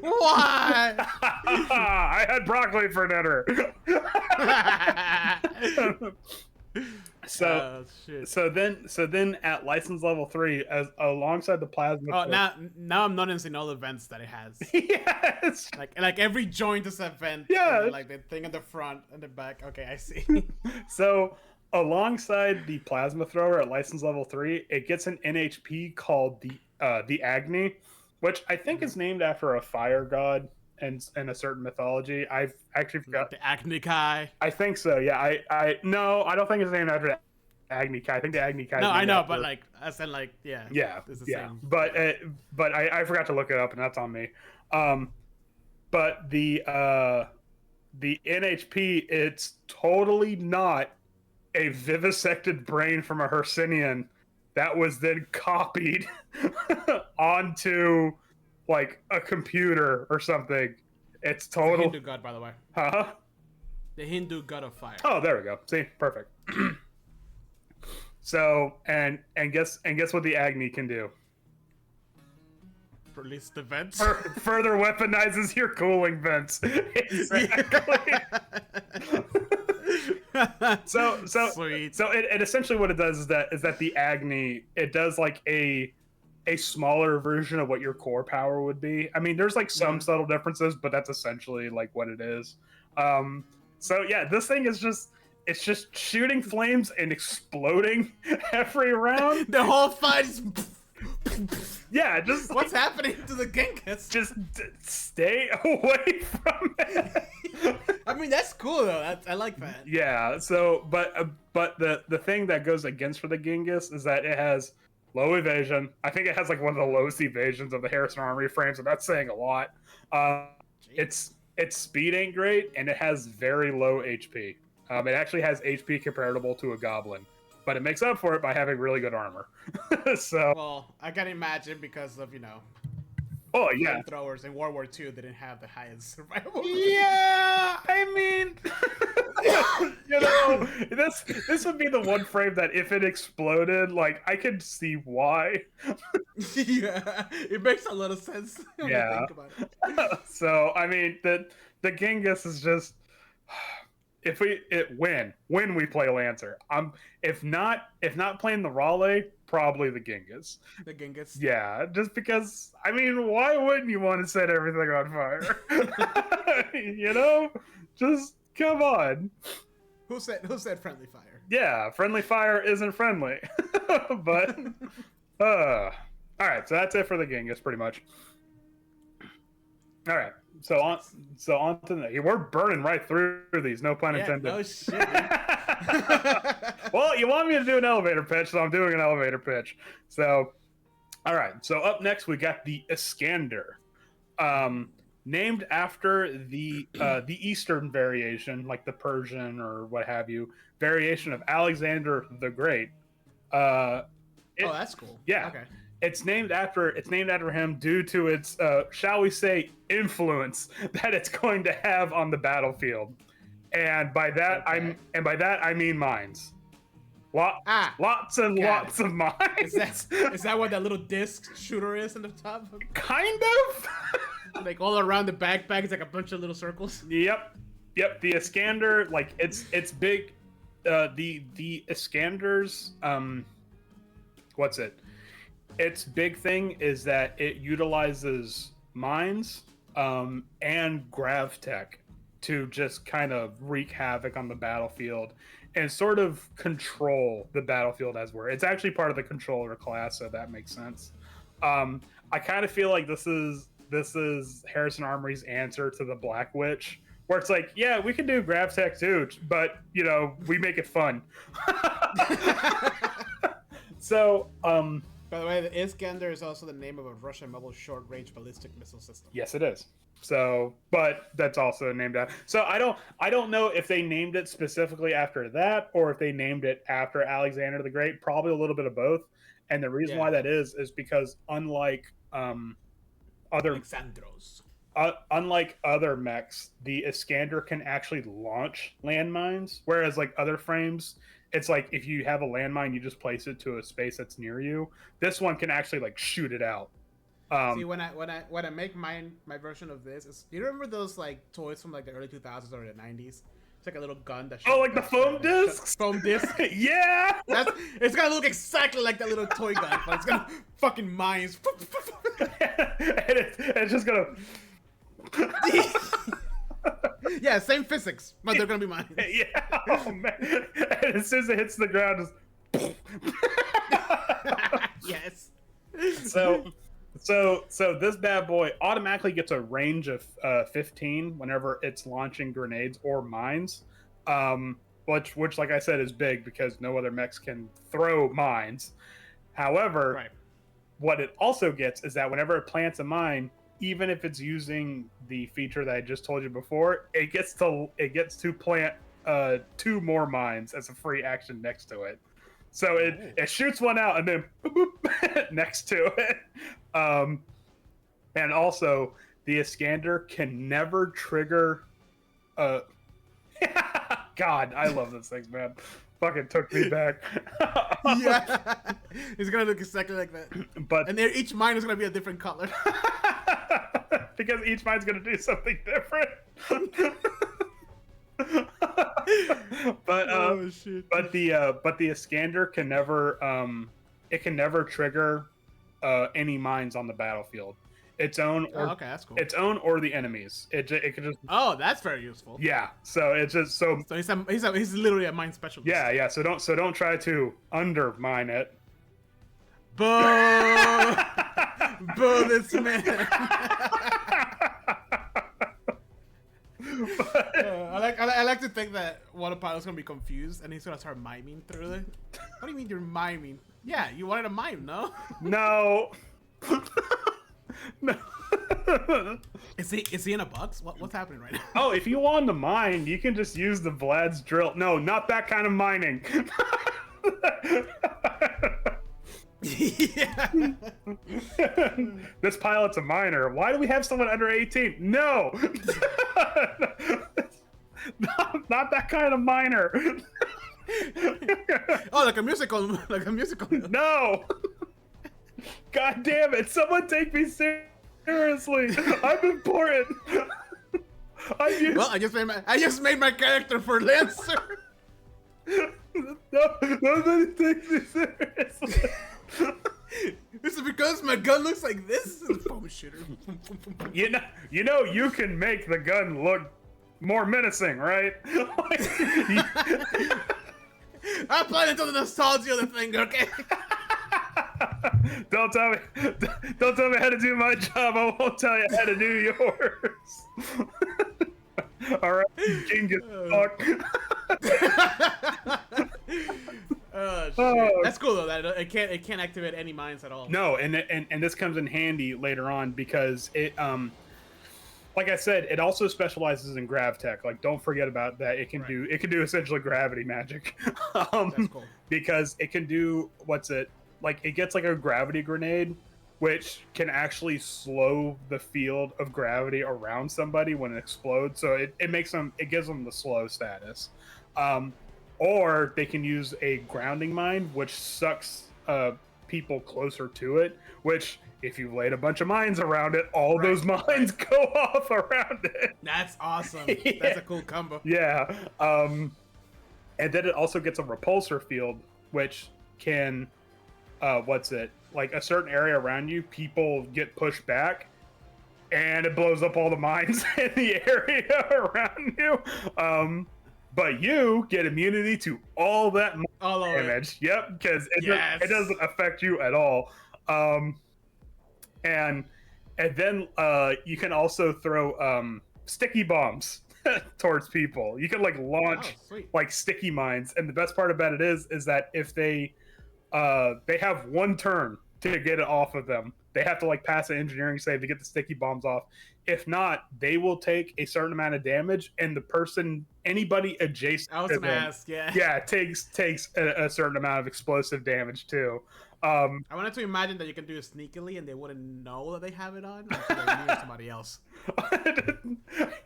Why? I had broccoli for dinner. So then at license level 3, as alongside the plasma. Oh, now I'm noticing all the vents that it has. Yes. Like every joint is a vent. Yeah. And like the thing at the front and the back. Okay, I see. So alongside the plasma thrower at license level 3, it gets an NHP called the Agni, which I think is named after a fire god in a certain mythology. I've actually forgot. The Agni Kai. I think so. Yeah. I don't think it's named after Agni Kai. I think the Agni Kai. No, I know, but like I said, like yeah. It's the Yeah. same. But I forgot to look it up, and that's on me. But the NHP, it's totally not a vivisected brain from a Hercynian that was then copied onto like a computer or something. It's total. The Hindu god, by the way. Huh? The Hindu god of fire. Oh, there we go. See, perfect. So and guess what the Agni can do? Release the vents. Further weaponizes your cooling vents. Exactly. Sweet. So it essentially what it does is that the Agni, it does like a smaller version of what your core power would be. I mean, there's like some subtle differences, but that's essentially like what it is. So yeah, this thing is just shooting flames and exploding every round. The whole fight is. Yeah, just What's happening to the Genghis? just stay away from it. I mean, that's cool though. I like that. Yeah. So, but the thing that goes against for the Genghis is that it has low evasion. I think it has like one of the lowest evasions of the Harrison Armory frames, and that's saying a lot. Its speed ain't great, and it has very low HP. It actually has HP comparable to a goblin, but it makes up for it by having really good armor. So. Well, I can imagine because of Oh yeah. flamethrowers in World War II didn't have the highest survival. Yeah, I mean, this would be the one frame that if it exploded, like I could see why. Yeah, it makes a lot of sense. When you think about it. So I mean, the Genghis is just when we play Lancer. If not playing the Raleigh, probably the Genghis. The Genghis. Yeah, just because I mean, why wouldn't you want to set everything on fire? Just come on. Who said friendly fire? Yeah, friendly fire isn't friendly. But all right, so that's it for the Genghis pretty much. All right. So on to the, we're burning right through these, no pun intended. No shit. Well, you want me to do an elevator pitch, so I'm doing an elevator pitch. So, all right. So up next we got the Iskander. named after the Eastern variation, like the Persian or what have you, variation of Alexander the Great. That's cool. Yeah. Okay. It's named after him due to its shall we say influence that it's going to have on the battlefield. And by that I mean mines. Lots and lots of mines. Is that what that little disc shooter is on the top? Kind of. Like all around the backpack, it's like a bunch of little circles. Yep. The Iskander, like it's big. The Iskander's what's it? Its big thing is that it utilizes mines and grav tech to just kind of wreak havoc on the battlefield and sort of control the battlefield as we're. It's actually part of the controller class, so that makes sense. I kind of feel like this is Harrison Armory's answer to the Black Witch, where it's like, yeah, we can do grav tech too, but you know, we make it fun. So, by the way, the Iskander is also the name of a Russian mobile short-range ballistic missile system. Yes, it is. So, but that's also named after. So I don't know if they named it specifically after that or if they named it after Alexander the Great. Probably a little bit of both. And the reason why that is because unlike other mechs, the Iskander can actually launch landmines, whereas like other frames, it's like if you have a landmine, you just place it to a space that's near you. This one can actually like shoot it out. See, when I make my version of this, do you remember those like toys from like the early 2000s or the 90s? It's like a little gun that. Like the foam discs. Foam disc. Yeah. It's gonna look exactly like that little toy gun, but it's gonna fucking mines. And it's just gonna. Yeah, same physics, but they're gonna be mines. Yeah. Oh man. And as soon as it hits the ground, just. Yes. So this bad boy automatically gets a range of 15 whenever it's launching grenades or mines, which like I said is big because no other mechs can throw mines. However, what it also gets is that whenever it plants a mine, even if it's using the feature that I just told you before, it gets to plant 2 more mines as a free action next to it. So it shoots one out and then boop, boop, next to it. And also, the Iskander can never trigger. God, I love this thing, man. Fucking took me back. Yeah, it's gonna look exactly like that. And each mine is gonna be a different color. Because each mine's gonna do something different. But the Iskander can never trigger any mines on the battlefield. Its own or that's cool. Its own or the enemies. It can just. Oh, that's very useful. Yeah. So it's just so. So he's literally a mine specialist. Yeah. So don't try to undermine it. Boo! Boo this man. I like to think that Water Pilot's gonna be confused and he's gonna start miming through it. What do you mean you're miming? Yeah, you wanted a mime, no? No. No. Is he in a box? What's happening right now? Oh, if you want to mine, you can just use the Vlad's drill. No, not that kind of mining. Yeah. This pilot's a miner. Why do we have someone under 18? No. Not that kind of miner. Oh, like a musical. No. God damn it! Someone take me seriously. I'm important. I just made my character for Lancer. Nobody takes me seriously. Is it because my gun looks like this? Foam shooter. You know, you can make the gun look more menacing, right? I'm playing into the nostalgia of the thing, okay? Don't tell me how to do my job. I won't tell you how to do yours. All right, Genghis fuck. That's cool though. That it can't activate any mines at all. No, and this comes in handy later on because it like I said, it also specializes in grav tech. Like, don't forget about that. It can do essentially gravity magic. That's cool. Because it can do it gets like a gravity grenade, which can actually slow the field of gravity around somebody when it explodes. So it gives them the slow status. Or they can use a grounding mine, which sucks people closer to it, which if you've laid a bunch of mines around it, all those mines go off around it. That's awesome. Yeah. That's a cool combo. Yeah. And then it also gets a repulsor field, which can, like a certain area around you, people get pushed back, and it blows up all the mines in the area around you. But you get immunity to all that damage. Yep, because it doesn't affect you at all. And then you can also throw sticky bombs towards people. You can like launch like sticky mines, and the best part about it is that if they have one turn to get it off of them, they have to like pass an engineering save to get the sticky bombs off. If not, they will take a certain amount of damage, and anybody adjacent to them, takes a certain amount of explosive damage too. I wanted to imagine that you can do it sneakily and they wouldn't know that they have it on until they're near somebody else.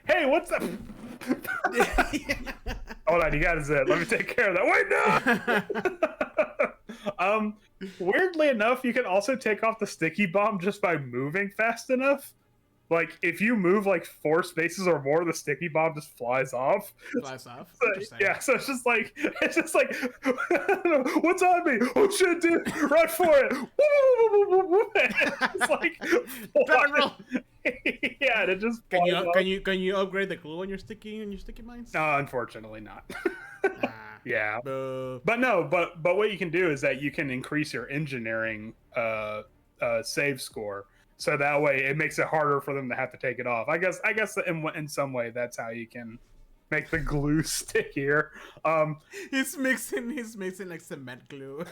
Hey, what's up? Hold on, you got it. Let me take care of that. Wait, no! Weirdly enough, you can also take off the sticky bomb just by moving fast enough. Like, if you move like 4 spaces or more, the sticky bomb just flies off. So it's just like, what's on me? Oh shit, dude, run for it! It's like, yeah, it just. Can you upgrade the glue on your sticky mines? No, unfortunately not. Yeah, but what you can do is that you can increase your engineering save score. So that way, it makes it harder for them to have to take it off. I guess in some way, that's how you can make the glue stickier. He's mixing like cement glue.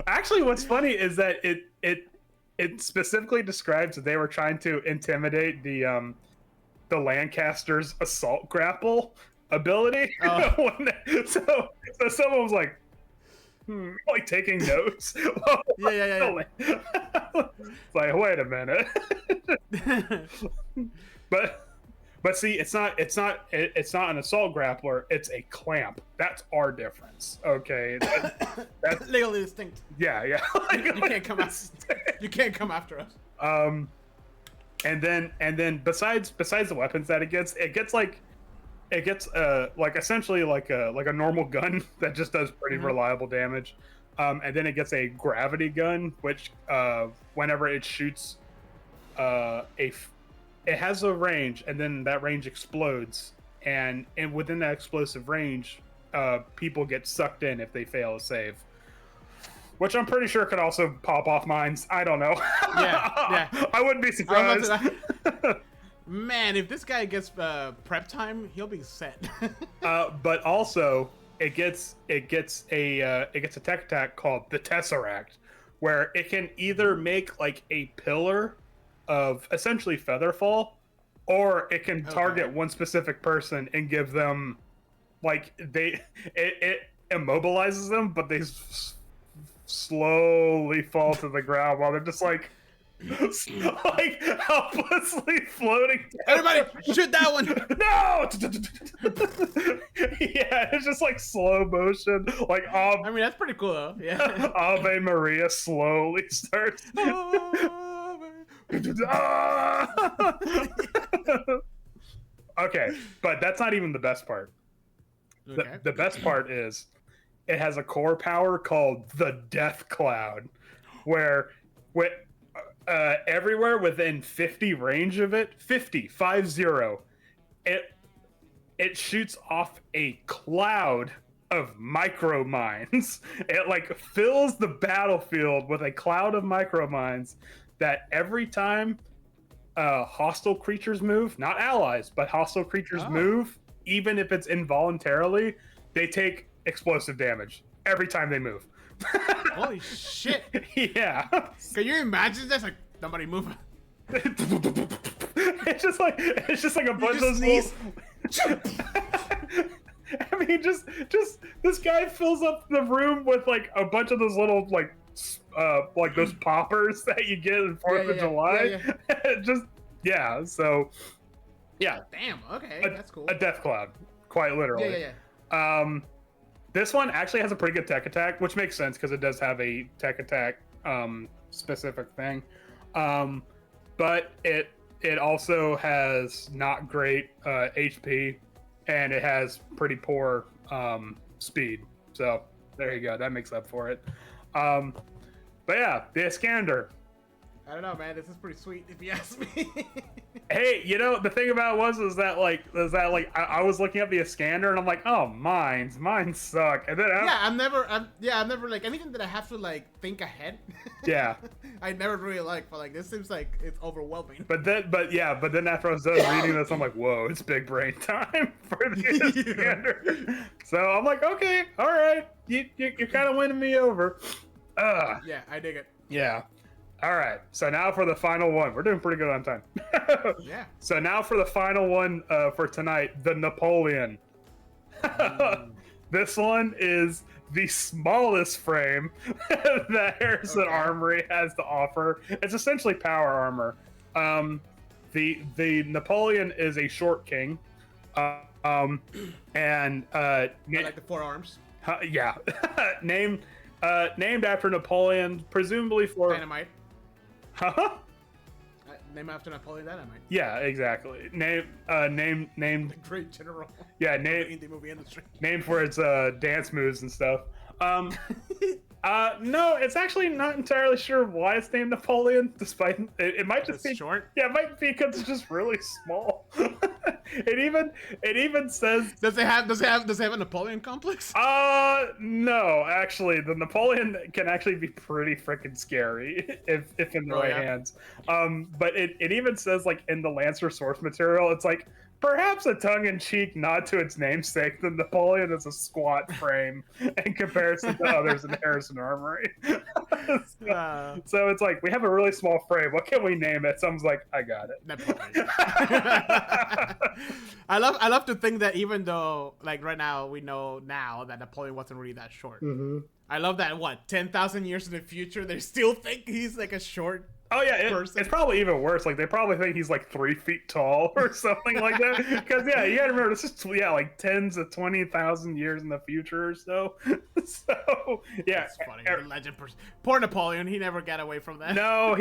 Actually, what's funny is that it specifically describes that they were trying to intimidate the Lancaster's assault grapple ability. So someone was like, like taking notes. Yeah. It's like, wait a minute. but see, it's not an assault grappler. It's a clamp. That's our difference. Okay, that's legally distinct. Yeah. You can't come after us. And then besides the weapons that it gets essentially like a normal gun that just does pretty reliable damage. And then it gets a gravity gun, which whenever it shoots it has a range, and then that range explodes, and within that explosive range, people get sucked in if they fail a save. Which I'm pretty sure could also pop off mines. I don't know. Yeah. I wouldn't be surprised. Man, if this guy gets prep time, he'll be set. But also, it gets a tech attack called the Tesseract, where it can either make like a pillar of essentially featherfall, or it can target one specific person and give them like it immobilizes them, but they slowly fall to the ground while they're just like helplessly floating down. Everybody, shoot that one! No! Yeah, it's just like slow motion. Like, I mean, that's pretty cool though. Yeah. Ave Maria slowly starts. Okay, but that's not even the best part. Okay. The best part is it has a core power called the Death Cloud, where everywhere within 50 range of it, 50, it shoots off a cloud of micro mines. It like fills the battlefield with a cloud of micro mines that every time hostile creatures move, not allies, but hostile creatures move, even if it's involuntarily, they take explosive damage every time they move. Holy shit. Yeah. Can you imagine this? Like, somebody moving. It's just like a bunch of sneeze. I mean, just this guy fills up the room with like a bunch of those little like those poppers that you get in Fourth of July. So Damn. Okay, that's cool. A death cloud, quite literally. This one actually has a pretty good tech attack, which makes sense because it does have a tech attack specific thing. But it also has not great HP, and it has pretty poor speed. So there you go. That makes up for it. But yeah, the Iskander. I don't know, man. This is pretty sweet, if you ask me. Hey, you know, the thing about it was that I was looking at the Iskander and I'm like, oh, mine suck. And then I'm never like anything that I have to like think ahead. Yeah. I never really like, but like this seems like it's overwhelming. But then after I was done reading this, I'm like, whoa, it's big brain time for the Iskander. So I'm like, okay, all right, you're kind of winning me over. Yeah, I dig it. Yeah. All right, so now for the final one. We're doing pretty good on time. Yeah. So now for the final one for tonight, the Napoleon. This one is the smallest frame that Harrison Armory has to offer. It's essentially power armor. The Napoleon is a short king, and I like the forearms. yeah, named after Napoleon, presumably for Dynamite. Huh? Name after Napoleon Dynamite. Yeah, exactly. Named. Great general. Yeah, Indie movie industry. Named for its dance moves and stuff. No, it's actually not entirely sure why it's named Napoleon. Despite it might just be short. Yeah, it might be because it's just really small. It even says. Does it have a Napoleon complex? No, actually, the Napoleon can actually be pretty freaking scary if in the right hands. But it even says like in the Lancer source material, it's like perhaps a tongue-in-cheek nod to its namesake. The Napoleon is a squat frame in comparison to others in Harrison Armory. So it's like we have a really small frame. What can we name it? Someone's like, I got it. Napoleon. I love to think that even though like right now we know now that Napoleon wasn't really that short. Mm-hmm. I love that 10,000 years in the future they still think he's like a short. Oh yeah, it's probably even worse. Like they probably think he's like 3 feet tall or something like that. Because you gotta remember this is like tens of 20,000 years in the future or so. So yeah, it's funny. The legend poor Napoleon, he never got away from that. No,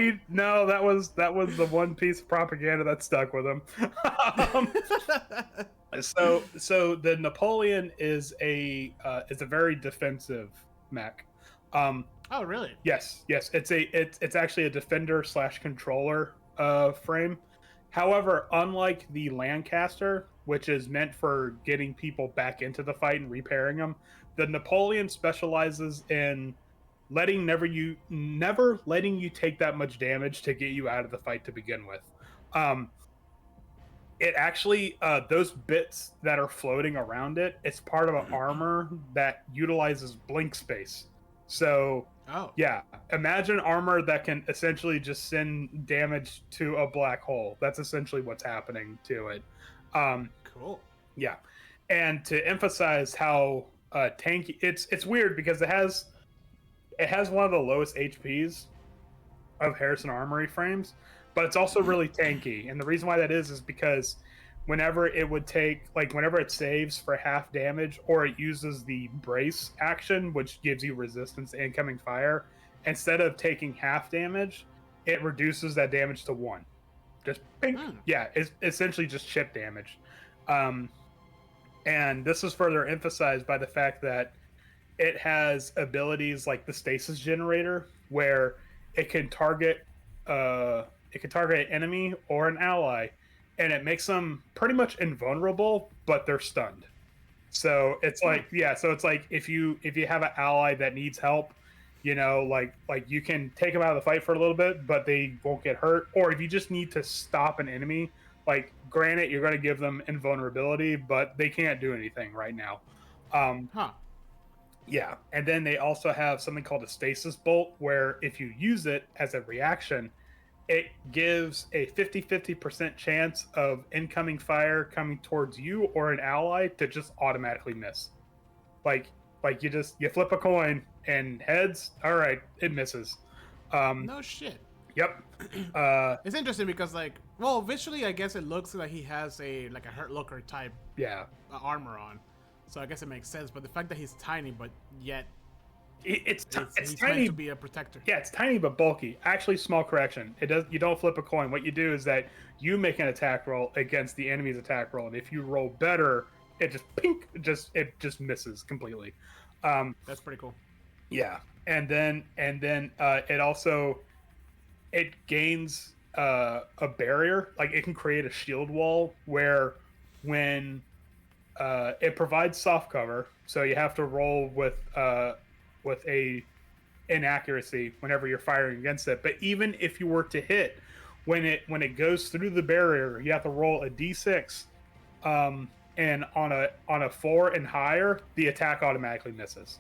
that was the one piece of propaganda that stuck with him. So the Napoleon is a very defensive mech. Oh really? Yes. It's actually a defender / controller frame. However, unlike the Lancaster, which is meant for getting people back into the fight and repairing them, the Napoleon specializes in never letting you take that much damage to get you out of the fight to begin with. It actually those bits that are floating around it's part of an armor that utilizes blink space. So yeah, imagine armor that can essentially just send damage to a black hole. That's essentially what's happening to it. Cool. Yeah, and to emphasize how tanky, it's weird because it has one of the lowest HPs of Harrison Armory frames, but it's also really tanky. And the reason why that is because whenever it saves for half damage or it uses the brace action, which gives you resistance to incoming fire, instead of taking half damage, it reduces that damage to 1. Just ping. Yeah, it's essentially just chip damage. And this is further emphasized by the fact that it has abilities like the stasis generator, where it can target an enemy or an ally, and it makes them pretty much invulnerable, but they're stunned. So it's like, so it's like if you have an ally that needs help, like you can take them out of the fight for a little bit, but they won't get hurt. Or if you just need to stop an enemy, like granted, you're going to give them invulnerability, but they can't do anything right now. Yeah, and then they also have something called a stasis bolt, where if you use it as a reaction, it gives a 50% chance of incoming fire coming towards you or an ally to just automatically miss. Like you flip a coin and heads, all right, it misses. No shit. Yep. It's interesting because well, visually I guess it looks like he has a Hurt Locker type armor on, so I guess it makes sense. But the fact that he's tiny but yet it's he's tiny meant to be a protector. Yeah, it's tiny but bulky. Actually, small correction. You don't flip a coin. What you do is that you make an attack roll against the enemy's attack roll, and if you roll better, it just misses completely. That's pretty cool. Yeah, and then it also gains a barrier. Like it can create a shield wall where when it provides soft cover, so you have to roll with a inaccuracy whenever you're firing against it. But even if you were to hit, when it goes through the barrier, you have to roll a d6, and on a 4 and higher, the attack automatically misses.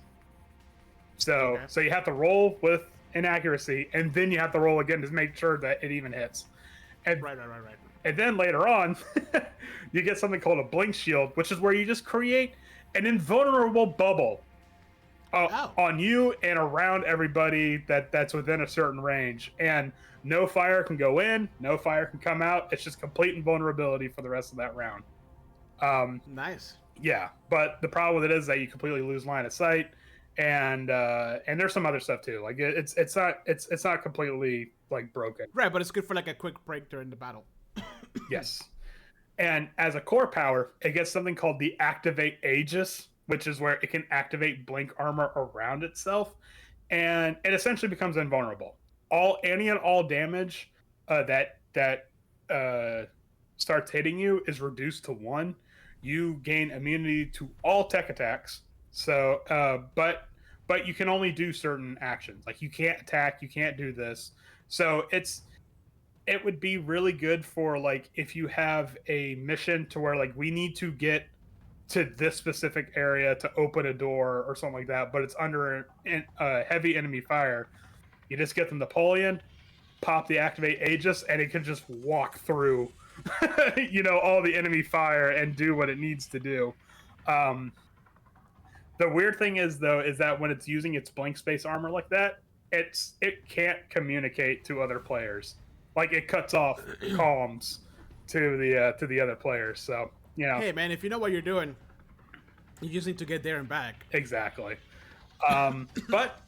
So you have to roll with inaccuracy, and then you have to roll again to make sure that it even hits. And, right. And then later on, you get something called a blink shield, which is where you just create an invulnerable bubble on you and around everybody that's within a certain range. And no fire can go in, no fire can come out. It's just complete invulnerability for the rest of that round. Nice. Yeah, but the problem with it is that you completely lose line of sight, and there's some other stuff too. Like it's not completely like broken. Right, but it's good for like a quick break during the battle. Yes. And as a core power, it gets something called the Activate Aegis, which is where it can activate blink armor around itself, and it essentially becomes invulnerable. Any and all damage that starts hitting you is reduced to 1. You gain immunity to all tech attacks. So, but you can only do certain actions. Like you can't attack, you can't do this. So it would be really good for like if you have a mission to where like we need to get to this specific area to open a door or something like that, but it's under heavy enemy fire. You just get the Napoleon, pop the Activate Aegis, and it can just walk through, all the enemy fire and do what it needs to do. The weird thing is that when it's using its blank space armor like that, it can't communicate to other players. Like it cuts off comms to the other players. So Hey man, if you know what you're doing, you just need to get there and back. Exactly. But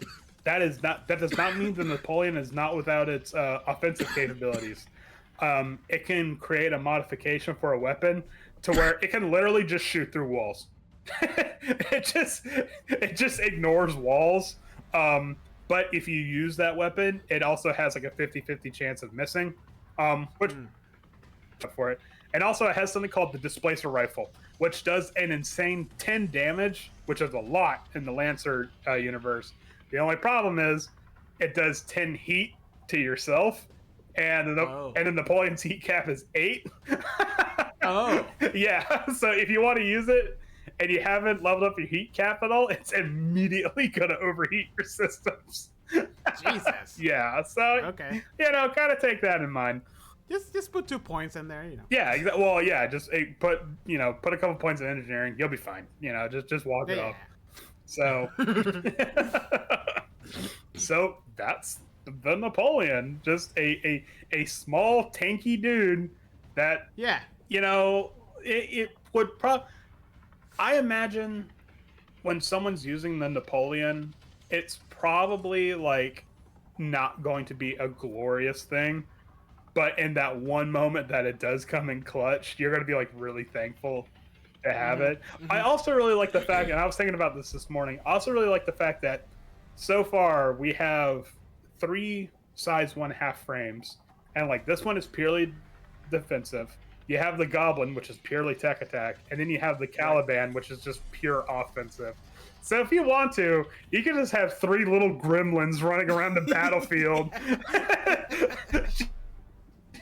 that does not mean the Napoleon is not without its offensive capabilities. It can create a modification for a weapon to where it can literally just shoot through walls. it just ignores walls. But if you use that weapon, it also has like a 50-50 chance of missing. Which for it. And also it has something called the Displacer Rifle, which does an insane 10 damage, which is a lot in the Lancer universe. The only problem is it does 10 heat to yourself, and then Napoleon's heat cap is 8. Yeah, so if you want to use it and you haven't leveled up your heat cap at all, it's immediately going to overheat your systems. Jesus. Yeah, so, okay. Kind of take that in mind. Just put 2 points in there, Yeah, exactly. Well, yeah, just put a couple points in engineering, you'll be fine. Just walk it off. So, so that's the Napoleon, just a small tanky dude that it would I imagine when someone's using the Napoleon, it's probably like not going to be a glorious thing. But in that one moment that it does come in clutch, you're going to be like really thankful to have it. Mm-hmm. I also really like the fact, and I was thinking about this morning, I also really like the fact that so far we have 3 size 1/2 frames. And like this one is purely defensive. You have the Goblin, which is purely tech attack. And then you have the Caliban, which is just pure offensive. So if you want to, you can just have 3 little gremlins running around the battlefield.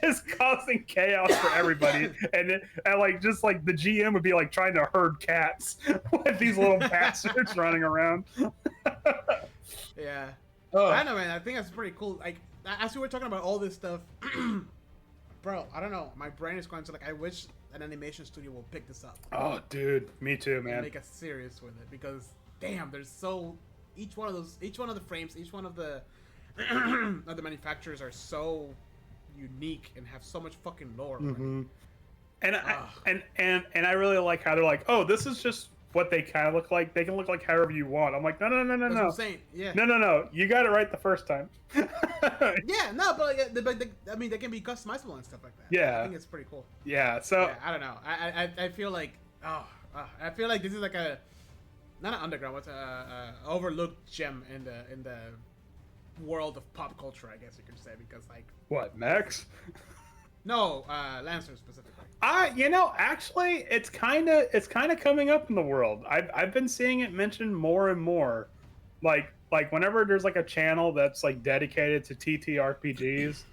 Just causing chaos for everybody, and like just like the GM would be like trying to herd cats with these little bastards running around. Yeah, I know, man. I think that's pretty cool. Like as we were talking about all this stuff, bro, I don't know. My brain is going to like. I wish an animation studio will pick this up. Oh, dude, me too, man. And make us serious with it because damn, there's so each one of the frames, each one of the of the manufacturers are so unique and have so much fucking lore. Mm-hmm. And I really like how they're like, oh, this is just what they kind of look like. They can look like however you want. I'm like, no. That's what I'm saying. Yeah. No. You got it right the first time. Yeah, no, but I mean, they can be customizable and stuff like that. Yeah. I think it's pretty cool. Yeah. So yeah, I don't know. I feel like I feel like this is like a not an underground, what's a overlooked gem in the world of pop culture, I guess you could say, because like what, Mechs? No, Lancer specifically. Actually, it's kind of coming up in the world. I've been seeing it mentioned more and more, like whenever there's like a channel that's like dedicated to TTRPGs,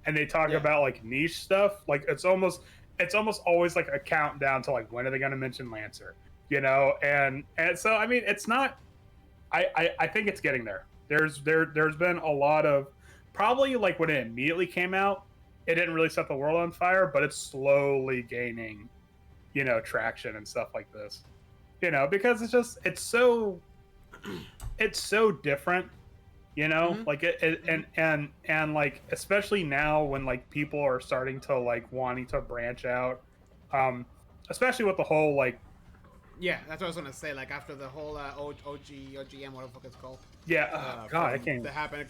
and they talk about like niche stuff. Like it's almost always like a countdown to like when are they going to mention Lancer, And so I mean, it's not. I think it's getting there. There's been a lot of probably like when it immediately came out. It didn't really set the world on fire, but it's slowly gaining, traction and stuff like this, because it's so different, Mm-hmm. like it and like, especially now when like people are starting to like wanting to branch out, especially with the whole like, yeah, that's what I was gonna say. Like after the whole OGM, whatever the fuck it's called. Yeah, God, I can't. That happened.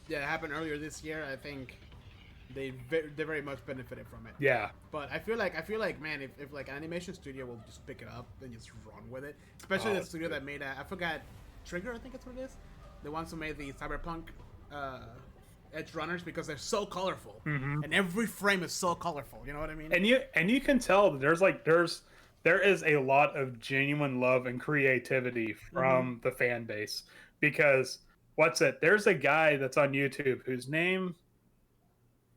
Yeah, it happened earlier this year. I think they very much benefited from it. Yeah. But I feel like man, if like an animation studio will just pick it up and just run with it, especially the studio that made I forgot Trigger, I think that's what it is, the ones who made the Cyberpunk Edge Runners, because they're so colorful, and every frame is so colorful. You know what I mean? And you can tell that there is a lot of genuine love and creativity from the fan base, because there's a guy that's on YouTube whose name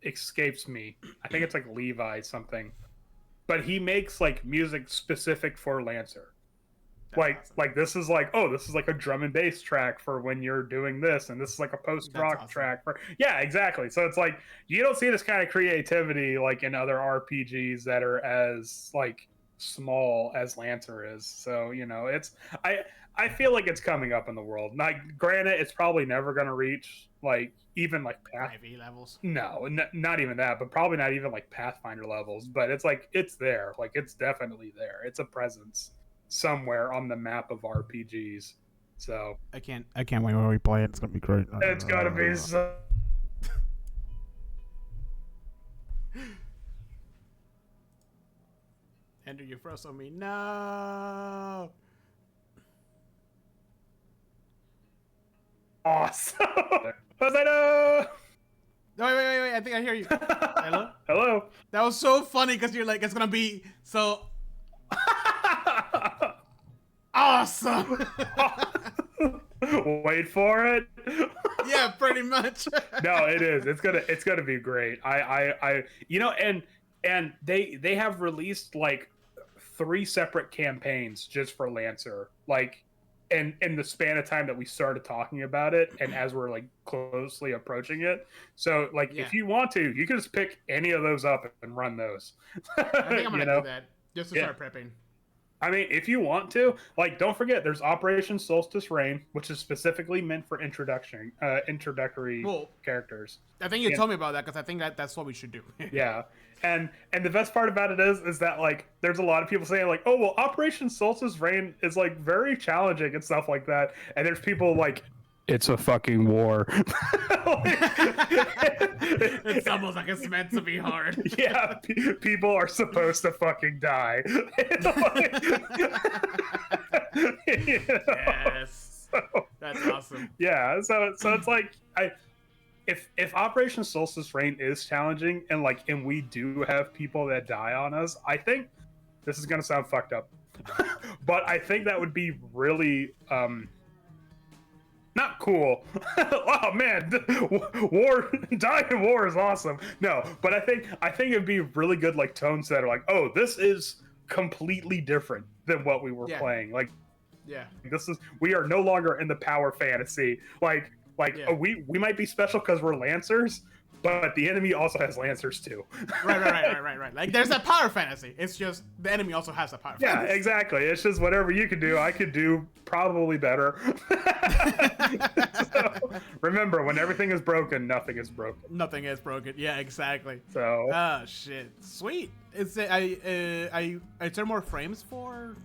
escapes me. I think it's like Levi something, but he makes like music specific for Lancer. That's awesome. This is like a drum and bass track for when you're doing this, and this is like a post rock track for exactly. So it's like you don't see this kind of creativity like in other RPGs that are as like small as Lancer is. So it's I feel like it's coming up in the world. Like, granted, it's probably never going to reach like even like IV levels. No, not even that. But probably not even like Pathfinder levels. But it's like it's there. Like it's definitely there. It's a presence somewhere on the map of RPGs. So I can't wait when we play it. It's gonna be great. It's gotta be so. Andrew, you froze on me. No. Awesome. No, wait. I think I hear you. Hello? Hello. That was so funny because you're like, it's going to be so awesome. Wait for it. Yeah, pretty much. No, it is. It's gonna be great. I and they have released like 3 separate campaigns just for Lancer, like in the span of time that we started talking about it, and as we're like closely approaching it. So like, if you want to, you can just pick any of those up and run those. I think I'm gonna do that just to start prepping. I mean, if you want to, like, don't forget, there's Operation Solstice Reign, which is specifically meant for introductory characters. I think you told me about that, because I think that's what we should do. Yeah, and the best part about it is that like there's a lot of people saying like, oh well, Operation Solstice Reign is like very challenging and stuff like that, and there's people like, it's a fucking war. It's almost like it's meant to be hard. Yeah, people are supposed to fucking die. Yes. So, that's awesome. Yeah, so it's like if Operation Solstice Reign is challenging and we do have people that die on us, I think this is gonna sound fucked up. But I think that would be really not cool. Oh man, dying in war is awesome. No, but I think it'd be really good like tone setter, like, oh, this is completely different than what we were playing. Like, yeah, we are no longer in the power fantasy. Like Like we might be special because we're Lancers, but the enemy also has Lancers too. Right. Like there's that power fantasy. It's just the enemy also has that power fantasy. Yeah, exactly. It's just whatever you can do, I could do probably better. So, remember, when everything is broken, nothing is broken. Nothing is broken. Yeah, exactly. So. Oh shit, sweet. Is it? Is there more frames for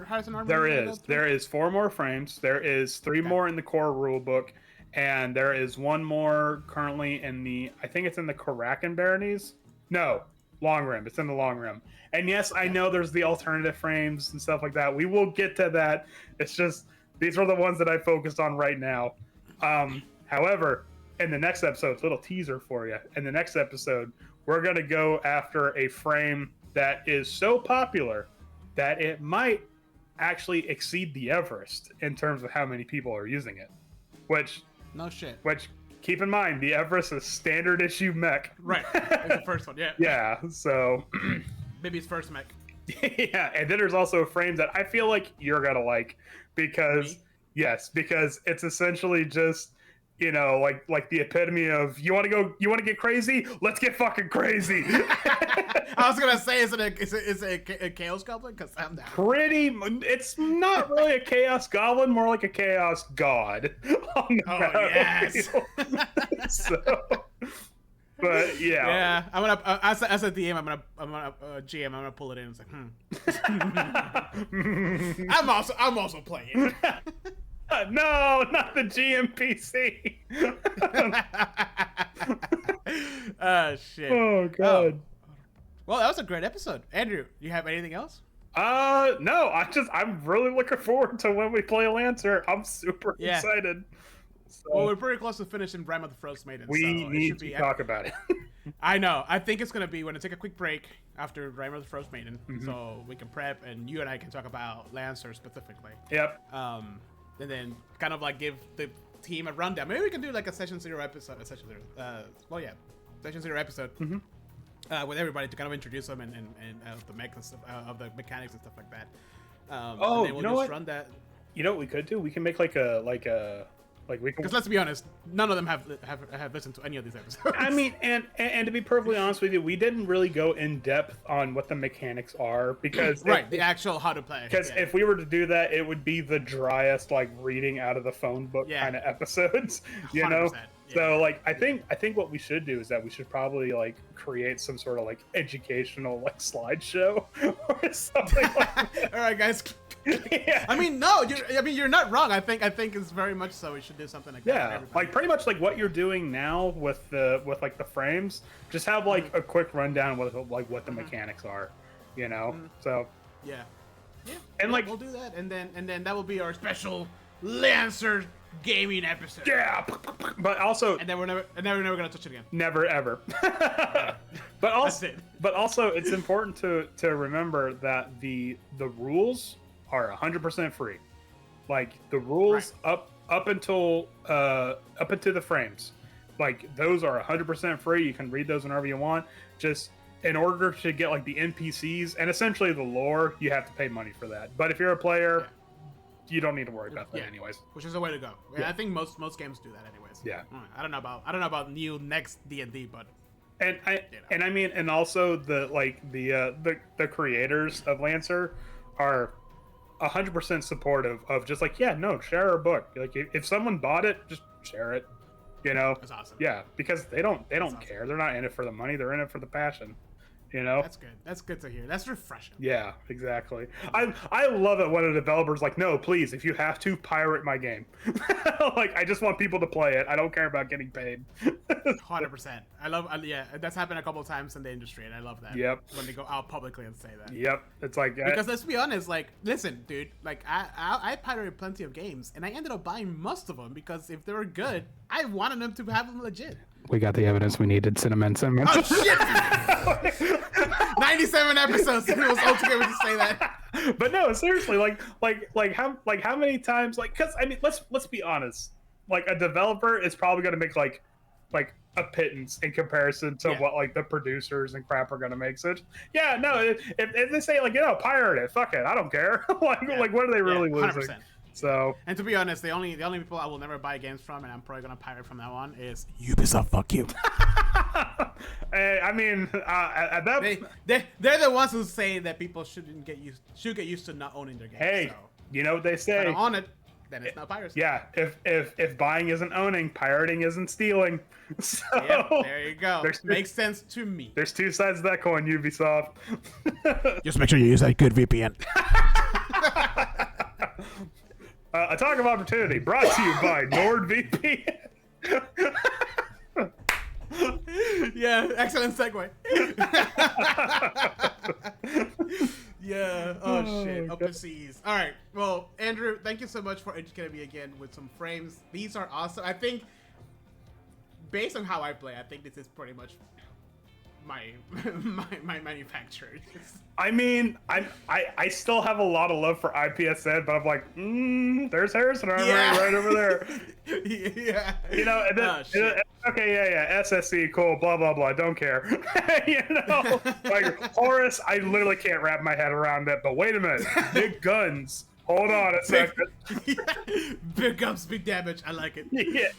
Harrison Armory? There is 4 more frames. There is 3 more in the core rulebook. And there is 1 more currently in I think it's in the Karakin Baronies. No, Long Rim. It's in the Long Rim. And yes, I know there's the alternative frames and stuff like that. We will get to that. It's just, these are the ones that I focused on right now. However, in the next episode, little teaser for you. In the next episode, we're going to go after a frame that is so popular that it might actually exceed the Everest in terms of how many people are using it. No shit. Which, keep in mind, the Everest is standard issue mech. Right. It's the first one, yeah. Yeah, so. Baby's first mech. Yeah, and then there's also a frame that I feel like you're going to like. Because, because it's essentially just, you know, like the epitome of, you want to get crazy? Let's get fucking crazy. I was gonna say, is it a chaos goblin? Because I'm down. It's not really a chaos goblin, more like a chaos god. Yes. So, but yeah. Yeah, I'm gonna as a DM, I'm gonna GM, I'm gonna pull it in. It's like, I'm also playing. No, not the GMPC. Oh shit. Oh god. Well, that was a great episode. Andrew, you have anything else? No, I'm really looking forward to when we play Lancer. I'm super excited. So, well, we're pretty close to finishing Rime of the Frost Maiden. We need to talk about it. I know. I think it's going to be, we're going to take a quick break after Rime of the Frost Maiden, so we can prep, and you and I can talk about Lancer specifically. Yep. And then kind of like give the team a rundown. Maybe we can do like a Session 0 episode. Session 0 episode. With everybody to kind of introduce them and the mechs and stuff, of the mechanics and stuff like that. And then we'll just run that. You know what we could do? We can make like we can. Because let's be honest, none of them have listened to any of these episodes. I mean, and to be perfectly honest with you, we didn't really go in depth on what the mechanics are because the actual how to play. Because if we were to do that, it would be the driest like reading out of the phone book kind of episodes, you know. So like I think what we should do is that we should probably like create some sort of like educational like slideshow or something like that. All right, guys. Yeah. I mean, no, you're not wrong. I think it's very much so. We should do something like that. Yeah, like pretty much like what you're doing now with the frames. Just have like a quick rundown with like what the mechanics are, you know. So yeah, and like we'll do that, and then that will be our special Lancer gaming episode. Yeah, but also, and then we're never gonna touch it again. Never ever. But also, it's important to remember that the rules are 100% free. Like the rules up until the frames, like those are 100% free. You can read those whenever you want. Just in order to get like the NPCs and essentially the lore, you have to pay money for that. But if you're a player, you don't need to worry about that anyways. Which is the way to go. Yeah. I think most games do that anyways. Yeah. I don't know about new next D&D, but I mean, and also the creators of Lancer are 100% supportive of just like, share our book. Like if someone bought it, just share it. You know. That's awesome. Yeah, because they don't care. Awesome. They're not in it for the money. They're in it for the passion. You know. That's good. That's good to hear. That's refreshing. Yeah, exactly. I love it when a developer's like, no, please, if you have to, pirate my game. Like, I just want people to play it. I don't care about getting paid. 100%. That's happened a couple of times in the industry, and I love that. Yep. When they go out publicly and say that. Yep. It's like because let's be honest, like, listen, dude, like I pirated plenty of games, and I ended up buying most of them because if they were good, I wanted them to have them legit. We got the evidence we needed. Cinnamon. Oh shit! 97 episodes, and it was ultimately to say that. But no, seriously, like how many times, like, because I mean, let's be honest, like a developer is probably going to make like a pittance in comparison to what like the producers and crap are going to make. So if they say like, pirate it, fuck it, I don't care. Like what are they really losing? So, and to be honest, the only people I will never buy games from, and I'm probably gonna pirate from now on, is Ubisoft. Fuck you. I mean, at that they're the ones who say that people should get used to not owning their games. Hey, so, you know what they if I say? don't own it, then it's not piracy. Yeah, if buying isn't owning, pirating isn't stealing. So Yep, there you go. Makes sense to me. There's two sides of that coin, Ubisoft. Just make sure you use that good VPN. A talk of opportunity brought to you by NordVPN. Yeah, excellent segue. Yeah. Oh shit. Open seas. All right. Well, Andrew, thank you so much for educating me again with some frames. These are awesome. I think, based on how I play, I think this is pretty much my manufacturer. I mean, I still have a lot of love for IPSN, but I'm like, there's Harrison Armory right over there. Yeah. You know, and then, okay, yeah, SSC, cool, blah blah blah, don't care. You know, like Horus, I literally can't wrap my head around it. But wait a minute, big guns. Hold on a second. Big guns, big damage. I like it. Yeah.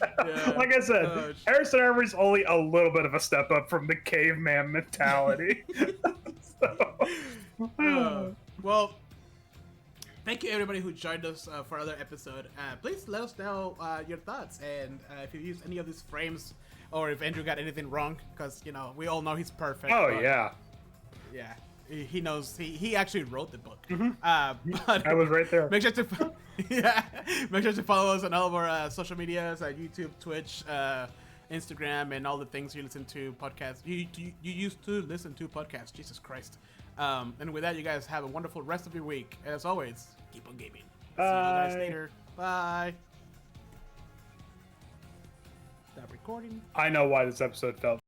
Like I said, Harrison Armory's only a little bit of a step up from the caveman mentality. Well, thank you everybody who joined us for another episode. Please let us know your thoughts, and if you use any of these frames, or if Andrew got anything wrong, because you know we all know he's perfect. Oh yeah. Yeah. He knows. He actually wrote the book. But I was right there. Make sure to follow us on all of our social medias, YouTube, Twitch, Instagram, and all the things you listen to podcasts. You used to listen to podcasts. Jesus Christ. And with that, you guys have a wonderful rest of your week. And as always, keep on gaming. Bye. See you guys later. Bye. Stop recording. I know why this episode felt